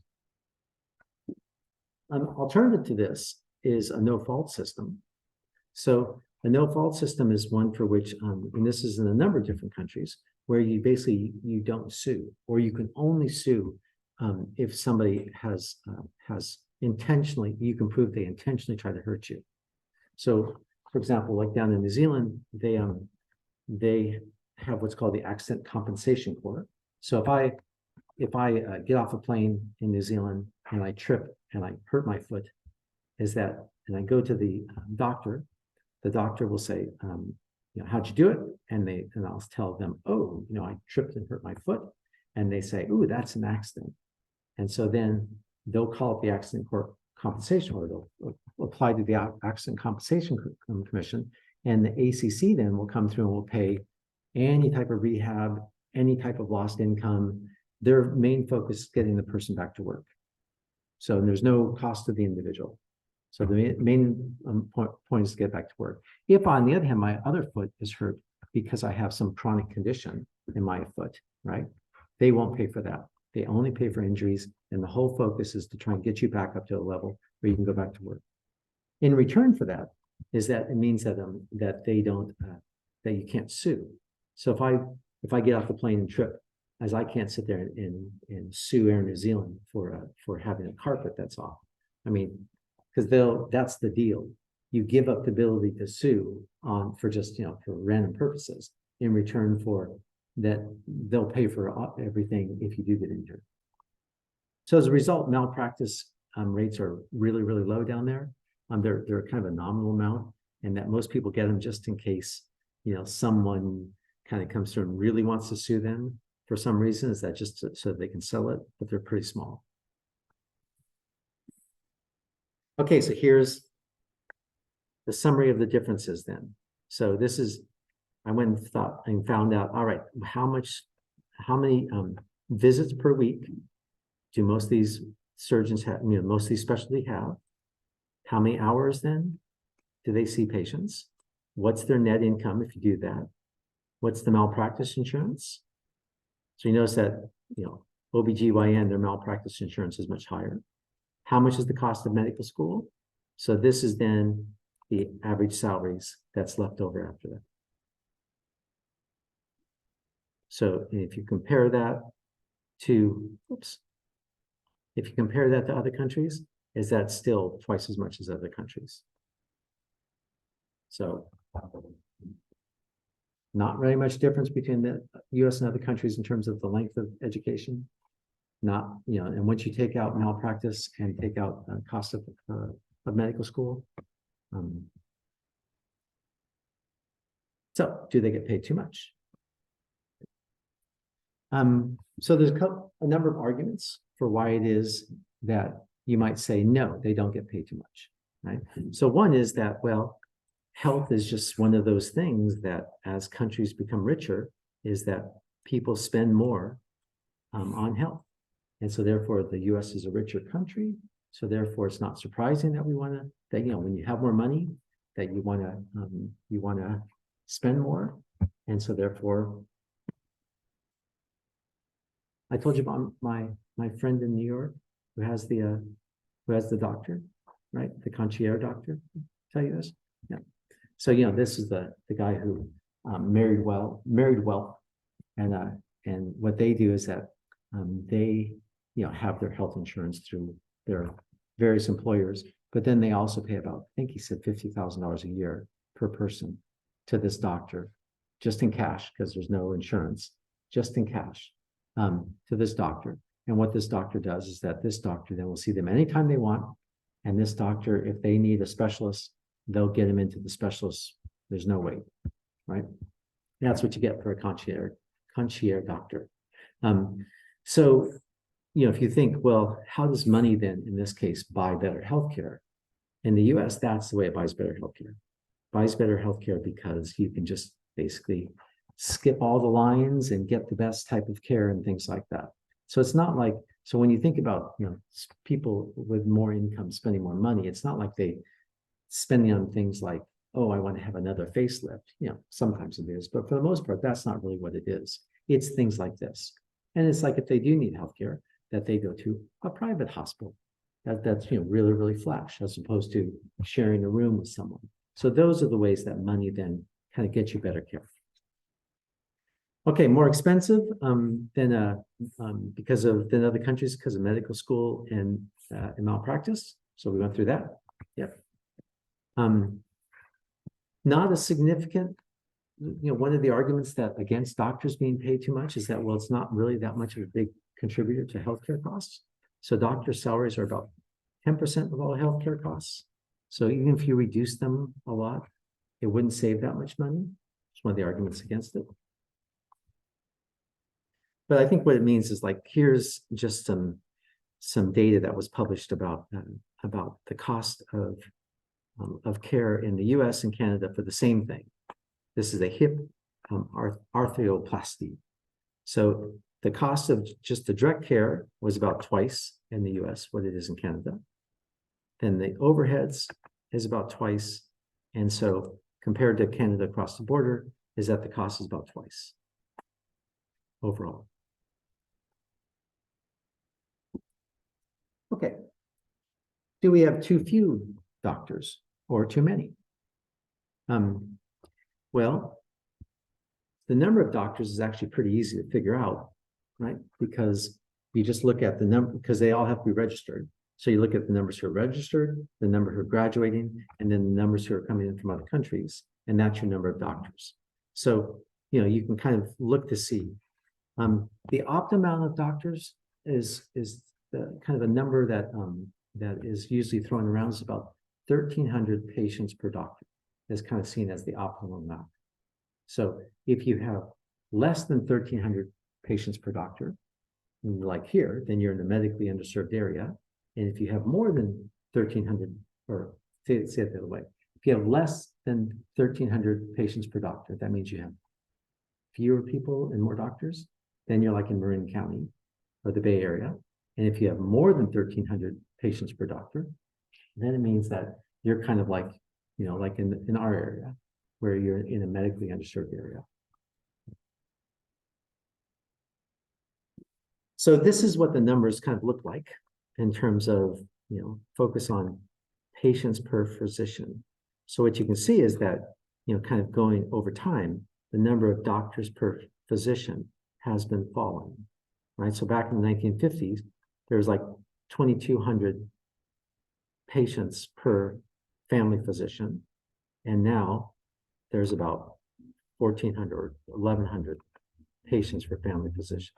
An alternative to this is a no-fault system. So a no-fault system is one for which, and this is in a number of different countries, where you don't sue, or you can only sue if somebody has intentionally, you can prove they intentionally try to hurt you. So, for example, like down in New Zealand, they have what's called the Accident Compensation Court. So if I get off a plane in New Zealand and I trip and I hurt my foot, and I go to the doctor will say, how'd you do it? And I'll tell them, I tripped and hurt my foot. And they say, ooh, that's an accident. And so then they'll call up the Accident Compensation, or they'll apply to the Accident Compensation Commission. And the ACC then will come through and will pay any type of rehab, any type of lost income. Their main focus is getting the person back to work. So there's no cost to the individual. So the main point is to get back to work. If, on the other hand, my other foot is hurt because I have some chronic condition in my foot, right? They won't pay for that. They only pay for injuries, and the whole focus is to try and get you back up to a level where you can go back to work. In return for that, is that it means that that they don't that you can't sue. So if I get off the plane and trip, as I can't sit there and sue Air New Zealand for having a carpet that's off. I mean, because that's the deal. You give up the ability to sue on for just for random purposes in return for that they'll pay for everything if you do get injured. So as a result, malpractice rates are really, really low down there. They're kind of a nominal amount, and that most people get them just in case someone kind of comes through and really wants to sue them for some reason. Is that just so they can sell it? But they're pretty small. Okay, so here's the summary of the differences then. So this is, I went and thought and found out, all right, how many visits per week do most of these surgeons have, most of these specialty have? How many hours then do they see patients? What's their net income if you do that? What's the malpractice insurance? So you notice that, OBGYN, their malpractice insurance is much higher. How much is the cost of medical school? So this is then the average salaries that's left over after that. So if you compare that to, if you compare that to other countries, is that still twice as much as other countries? So not very much difference between the US and other countries in terms of the length of education. Not, and once you take out malpractice and take out cost of medical school. So do they get paid too much? So there's a number of arguments for why it is that you might say, no, they don't get paid too much, right? So one is that, well, health is just one of those things that as countries become richer, is that people spend more on health. And so therefore the US is a richer country. So therefore it's not surprising that we want to, that, when you have more money, that you want to spend more. And so therefore, I told you about my friend in New York who has the doctor, right? The concierge doctor. Tell you this? Yeah. So this is the guy who married well, and what they do is that they have their health insurance through their various employers, but then they also pay about, I think he said $50,000 a year per person to this doctor, just in cash, because there's no insurance, just in cash, to this doctor. And what this doctor does is that this doctor then will see them anytime they want. And this doctor, if they need a specialist, they'll get him into the specialist. There's no wait, right? That's what you get for a concierge doctor. So, if you think, well, how does money then, in this case, buy better healthcare? In the US, that's the way it buys better healthcare. Buys better healthcare because you can just basically skip all the lines and get the best type of care and things like that. So it's not like, so when you think about, people with more income spending more money, it's not like they spending on things like, oh, I want to have another facelift. Sometimes it is, but for the most part, that's not really what it is. It's things like this. And it's like if they do need healthcare, that they go to a private hospital that's really, really flash, as opposed to sharing a room with someone. So those are the ways that money then kind of gets you better care. Okay, more expensive than other countries because of medical school and malpractice. So we went through that. Yep. Not a significant, one of the arguments that against doctors being paid too much is that, well, it's not really that much of a big contributor to healthcare costs. So doctor salaries are about 10% of all healthcare costs. So even if you reduce them a lot, it wouldn't save that much money. It's one of the arguments against it. But I think what it means is like, here's just some data that was published about the cost of care in the US and Canada for the same thing. This is a hip arthroplasty. So the cost of just the direct care was about twice in the US what it is in Canada. Then the overheads is about twice. And so compared to Canada across the border, is that the cost is about twice overall. Okay. Do we have too few doctors or too many? Well, the number of doctors is actually pretty easy to figure out, right? Because you just look at the number, because they all have to be registered. So you look at the numbers who are registered, the number who are graduating, and then the numbers who are coming in from other countries, and that's your number of doctors. So, you know, you can kind of look to see. The optimal amount of doctors is the kind of a number that that is usually thrown around, is about 1,300 patients per doctor. Is kind of seen as the optimal amount. So if you have less than 1,300 patients per doctor, like here, then you're in a medically underserved area. And if you have more than 1,300, or say it the other way, if you have less than 1,300 patients per doctor, that means you have fewer people and more doctors, then you're like in Marin County or the Bay Area. And if you have more than 1,300 patients per doctor, then it means that you're kind of like, you know, like in our area, where you're in a medically underserved area. So this is what the numbers kind of look like in terms of, you know, focus on patients per physician. So what you can see is that, you know, kind of going over time, the number of doctors per physician has been falling, right? So back in the 1950s, there was like 2,200 patients per family physician. And now there's about 1,400 or 1,100 patients per family physician.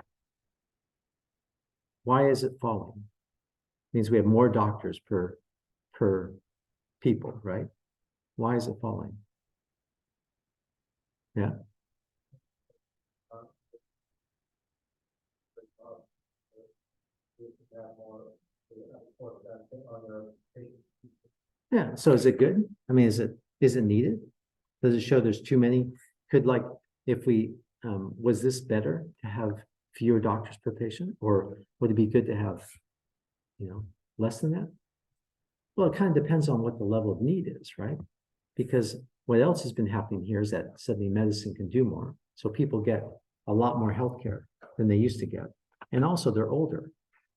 Why is it falling? It means we have more doctors per people, right? Why is it falling? Yeah. Yeah. So is it good? I mean, is it needed? Does it show there's too many? Could, like, if we was this better to have fewer doctors per patient, or would it be good to have, you know, less than that? Well, it kind of depends on what the level of need is, right? Because what else has been happening here is that suddenly medicine can do more. So people get a lot more healthcare than they used to get. And also they're older.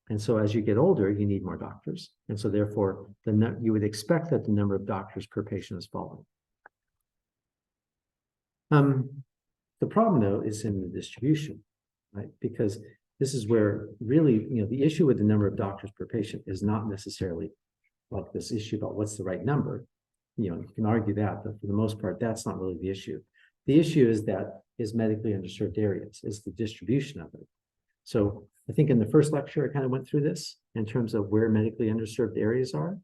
And so as you get older, you need more doctors. And so therefore, you would expect that the number of doctors per patient is falling. The problem, though, is in the distribution, right? Because this is where really, you know, the issue with the number of doctors per patient is not necessarily like this issue about what's the right number. You know, you can argue that, but for the most part, that's not really the issue. The issue is medically underserved areas, is the distribution of it. So I think in the first lecture, I kind of went through this in terms of where medically underserved areas are.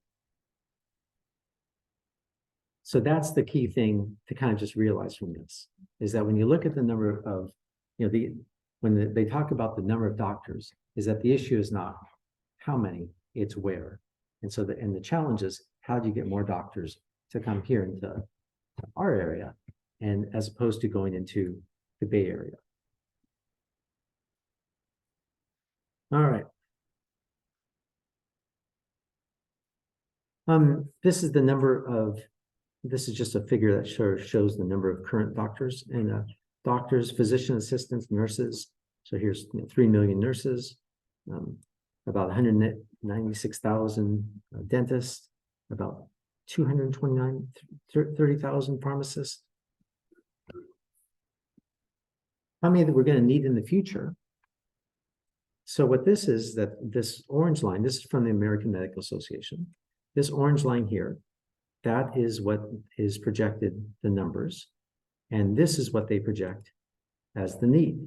So that's the key thing to kind of just realize from this, is that when you look at the number of, you know, when they talk about the number of doctors, is that the issue is not how many, it's where. And so the challenge is, how do you get more doctors to come here into our area, and as opposed to going into the Bay Area. All right. This is the number of, this is just a figure that shows the number of current doctors and doctors, physician assistants, nurses. So here's 3 million nurses, about 196,000 dentists, about 30,000 pharmacists. How many that we're going to need in the future? So what this is, that this orange line, this is from the American Medical Association. This orange line here, that is what is projected, the numbers. And this is what they project as the need,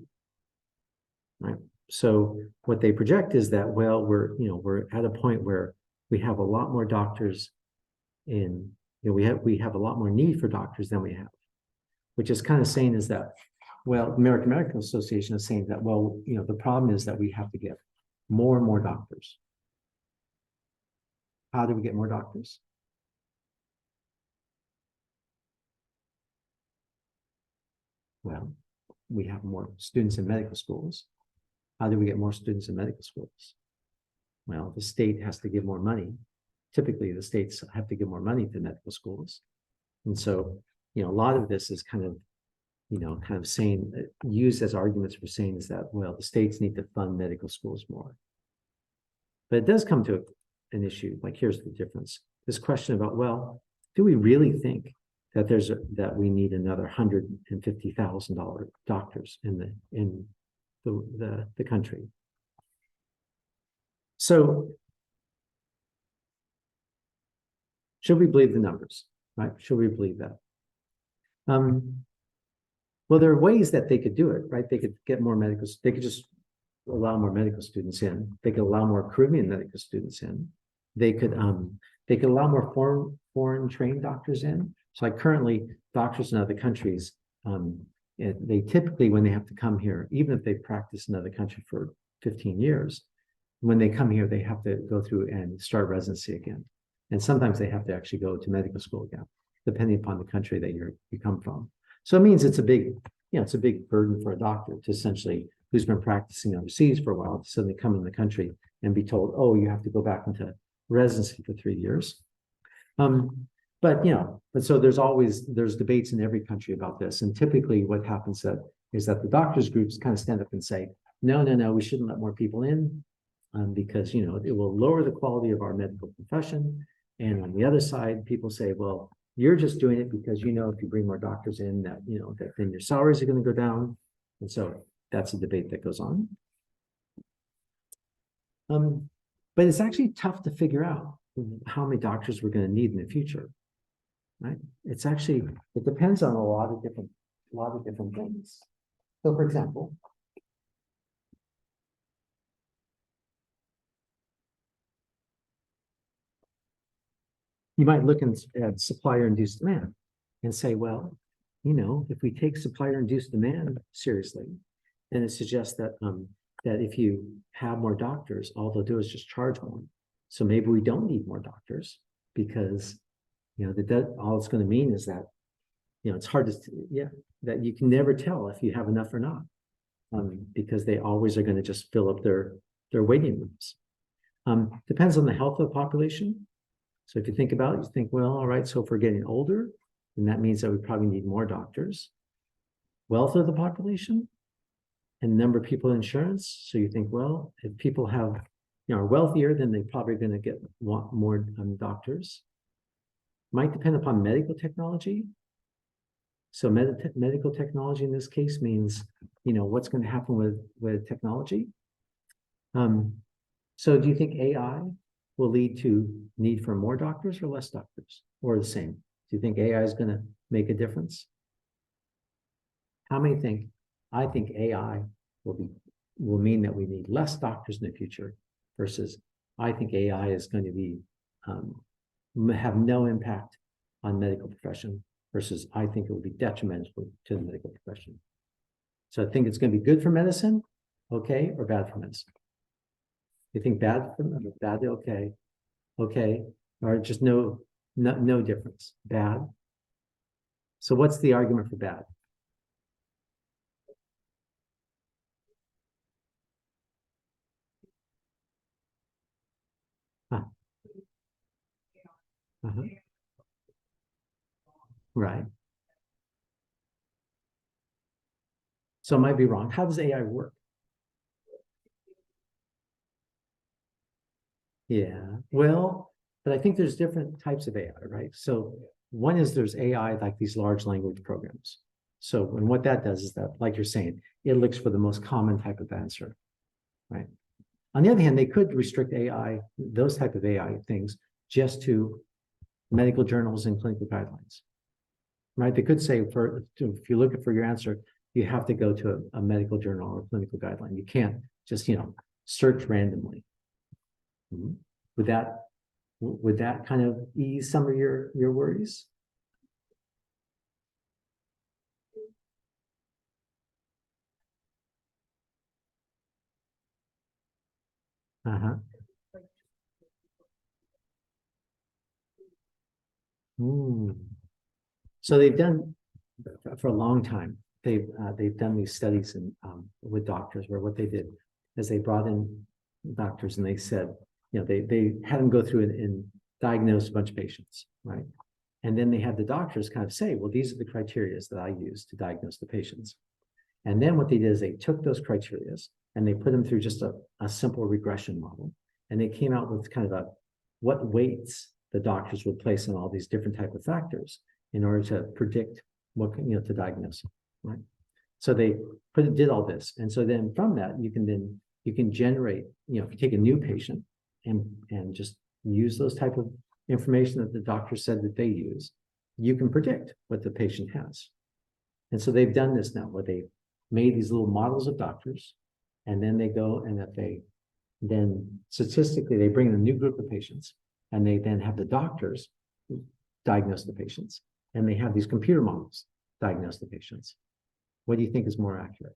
right? So what they project is that, well, we're at a point where we have a lot more doctors in, we have a lot more need for doctors than we have, which is kind of saying is that, well, American Medical Association is saying that, well, the problem is that we have to get more and more doctors. How do we get more doctors? Well, we have more students in medical schools. How do we get more students in medical schools? Well, the state has to give more money. Typically, the states have to give more money to medical schools. And so, a lot of this is kind of saying, used as arguments for saying is that, well, the states need to fund medical schools more. But it does come to an issue, like here's the difference. This question about, well, do we really think that we need another $150,000 doctors in the country. So should we believe the numbers, right? Should we believe that? Well, there are ways that they could do it, right? They could get more medical, they could just allow more medical students in. They could allow more Caribbean medical students in. They could allow more foreign trained doctors in. So like currently, doctors in other countries, they typically, when they have to come here, even if they practice in another country for 15 years, when they come here, they have to go through and start residency again. And sometimes they have to actually go to medical school again, depending upon the country that you come from. So it means it's a big burden for a doctor to essentially, who's been practicing overseas for a while, to suddenly come in the country and be told, oh, you have to go back into residency for 3 years. But so there's debates in every country about this. And typically what happens is that the doctors groups kind of stand up and say, no, we shouldn't let more people in because, it will lower the quality of our medical profession. And on the other side, people say, well, you're just doing it because, if you bring more doctors in that then your salaries are going to go down. And so that's a debate that goes on. But it's actually tough to figure out how many doctors we're going to need in the future, right? It depends on a lot of different things. So for example, you might look at supplier-induced demand and say, well, if we take supplier-induced demand seriously, then it suggests that if you have more doctors, all they'll do is just charge more. So maybe we don't need more doctors because, all it's going to mean is that, it's hard that you can never tell if you have enough or not, because they always are going to just fill up their waiting rooms. Depends on the health of the population. So if you think about it, you think, well, all right, so if we're getting older, then that means that we probably need more doctors. Wealth of the population and number of people in insurance. So you think, well, if people are wealthier, then they're probably going to want more doctors. Might depend upon medical technology. So medical technology in this case means, what's going to happen with technology. So do you think AI will lead to need for more doctors or less doctors, or the same? Do you think AI is going to make a difference? How many think? I think AI will mean that we need less doctors in the future, versus I think AI is going to be have no impact on medical profession, versus I think it will be detrimental to the medical profession. So I think it's going to be good for medicine, okay, or bad for medicine. You think bad, okay, or just no difference, bad. So what's the argument for bad? Right. So I might be wrong. How does AI work? Yeah, well, but I think there's different types of AI, right? So one is there's AI like these large language programs. So, and what that does is that, like you're saying, it looks for the most common type of answer, right? On the other hand, they could restrict AI, those type of AI things, just to medical journals and clinical guidelines, right? They could say, if you're looking for your answer, you have to go to a medical journal or clinical guideline. You can't just, search randomly. Would that kind of ease some of your worries? Uh-huh. So they've done for a long time. They've done these studies with doctors where what they did is they brought in doctors and they said, they had them go through and diagnose a bunch of patients, right? And then they had the doctors kind of say, well, these are the criteria that I use to diagnose the patients. And then what they did is they took those criteria and they put them through just a simple regression model. And they came out with kind of what weights the doctors would place on all these different type of factors. in order to predict what, to diagnose, right? So they did all this. And so then from that, you can generate, if you take a new patient and just use those type of information that the doctor said that they use, you can predict what the patient has. And so they've done this now, where they made these little models of doctors, and then they go and then statistically, they bring in a new group of patients, and they then have the doctors diagnose the patients, and they have these computer models diagnose the patients. What do you think is more accurate?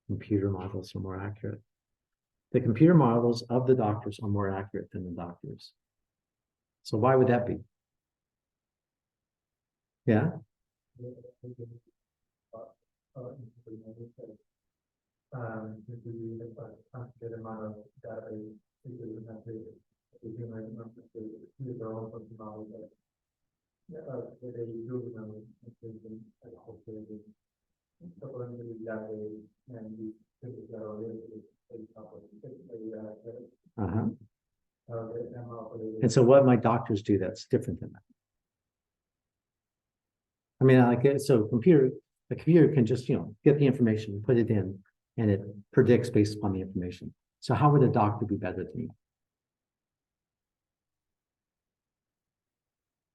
Computer models are more accurate. The computer models of the doctors are more accurate than the doctors. So why would that be? Yeah. Uh-huh. And so what might doctors do that's different than that? I mean, like, so the computer can just, get the information, put it in, and it predicts based upon the information. So how would a doctor be better than you?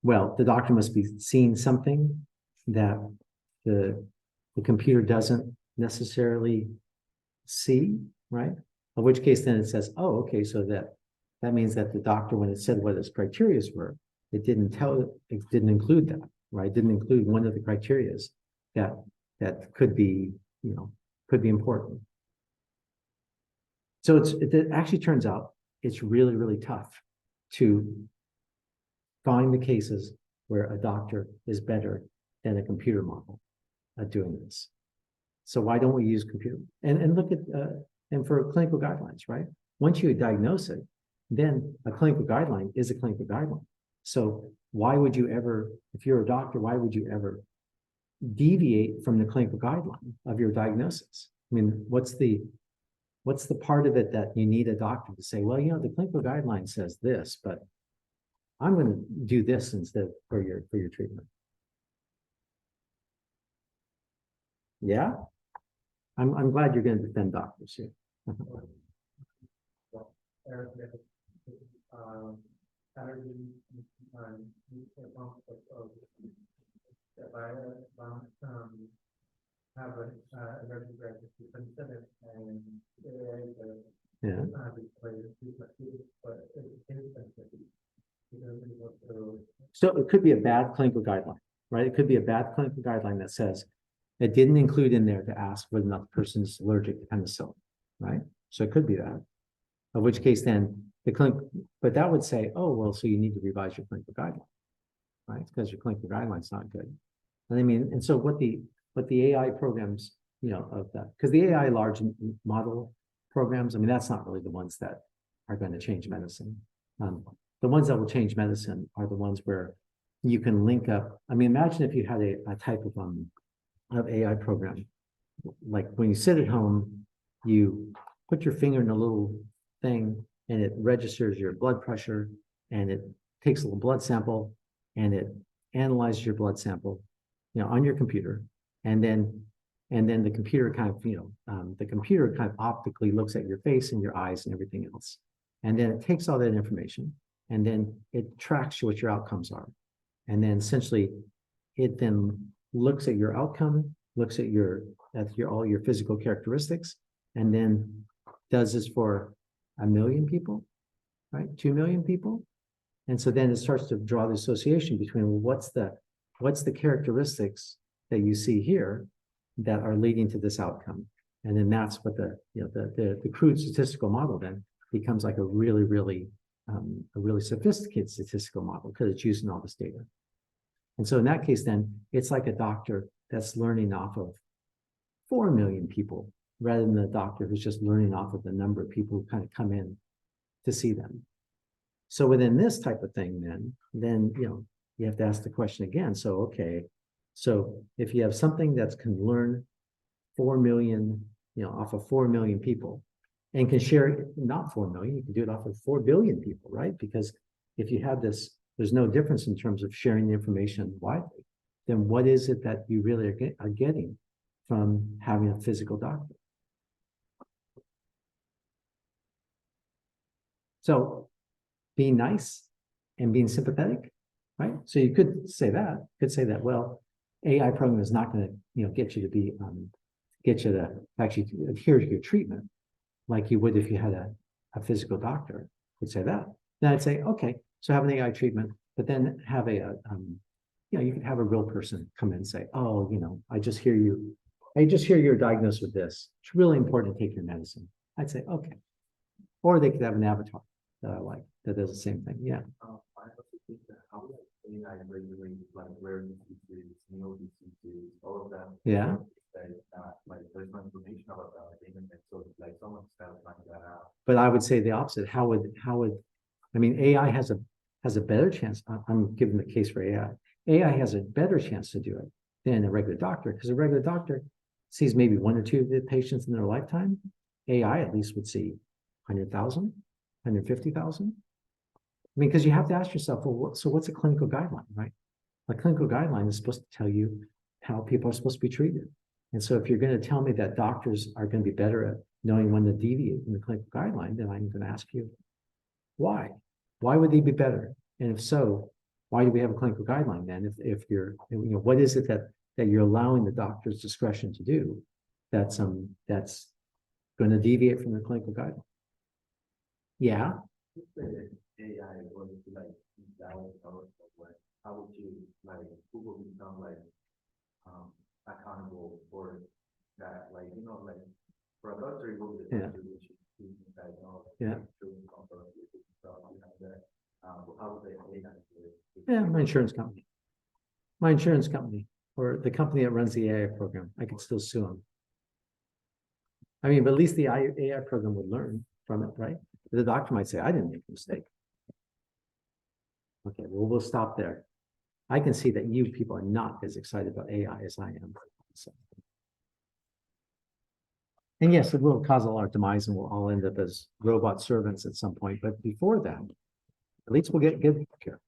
Well, the doctor must be seeing something that the computer doesn't necessarily see, right? In which case then it says, oh, okay, so that means that the doctor, when it said what its criteria were, it didn't include that, right? It didn't include one of the criteria that could be, could be important. So it actually turns out it's really, really tough to find the cases where a doctor is better than a computer model at doing this. So why don't we use computer? And look at, and for clinical guidelines, right? Once you diagnose it, then a clinical guideline is a clinical guideline. So why would you ever, if you're a doctor, why would you ever deviate from the clinical guideline of your diagnosis? I mean, what's the part of it that you need a doctor to say, well, the clinical guideline says this, but I'm going to do this instead for your treatment. Yeah, I'm glad you're going to defend doctors here. Yeah. So it could be a bad clinical guideline, right? It could be a bad clinical guideline that says it didn't include in there to ask whether or not the person is allergic to penicillin, right? So it could be that. In which case then but that would say, oh, well, so you need to revise your clinical guideline, right? Because your clinical guideline's not good. And I mean, and so what the AI programs, of that, because the AI large model programs, I mean, that's not really the ones that are going to change medicine. The ones that will change medicine are the ones where you can link up. I mean, imagine if you had a type of AI program, like when you sit at home, you put your finger in a little thing and it registers your blood pressure, and it takes a little blood sample and it analyzes your blood sample, on your computer, and then the computer kind of optically looks at your face and your eyes and everything else, and then it takes all that information and then it tracks what your outcomes are, and then essentially it then looks at your outcome, looks at all your physical characteristics, and then does this for 1 million people, right? 2 million people. And so then it starts to draw the association between, well, what's the characteristics that you see here that are leading to this outcome? And then that's what the crude statistical model then becomes like a really, really sophisticated statistical model, because it's using all this data. And so in that case, then it's like a doctor that's learning off of 4 million people, rather than the doctor who's just learning off of the number of people who kind of come in to see them. So within this type of thing, then you have to ask the question again. So, okay, so if you have something that can learn 4 million, off of 4 million people, and can share it, not 4 million, you can do it off of 4 billion people, right? Because if you have this there's no difference in terms of sharing the information widely, then what is it that you really are getting from having a physical doctor? So being nice and being sympathetic, right? So you could say that, well, AI program is not going to, get you to be, get you to actually adhere to your treatment like you would if you had a physical doctor would say that. Then I'd say, okay, so have an AI treatment, but then have you could have a real person come in and say, oh, I just hear you're diagnosed with this. It's really important to take your medicine. I'd say, okay. Or they could have an avatar that I like that does the same thing. Yeah. I also think that how would AI regulate like rare diseases, diseases, all of that? Yeah. Like there's no information about that on the internet, so like someone's got to find that out. But I would say the opposite. How would I mean, AI has a better chance. I'm giving the case for AI. AI has a better chance to do it than a regular doctor, because a regular doctor sees maybe 1 or 2 of the patients in their lifetime. AI at least would see 100,000, 150,000. I mean, because you have to ask yourself, well, so what's a clinical guideline, right? A clinical guideline is supposed to tell you how people are supposed to be treated. And so if you're going to tell me that doctors are going to be better at knowing when to deviate from the clinical guideline, then I'm going to ask you, why? Why would they be better? And if so, why do we have a clinical guideline then? If you're, what is it that you're allowing the doctor's discretion to do that's going to deviate from the clinical guideline? Yeah. AI was like valid or what? How would you like who will become like accountable for that? Like like for a doctor, it will be Yeah. Yeah. How would they Yeah, my insurance company. My insurance company, or the company that runs the AI program, I could still sue them. I mean, but at least the AI program would learn from it, right? The doctor might say, I didn't make a mistake. Okay, well, we'll stop there. I can see that you people are not as excited about AI as I am. So. And yes, it will cause a lot of demise and we'll all end up as robot servants at some point. But before that, at least we'll get good care.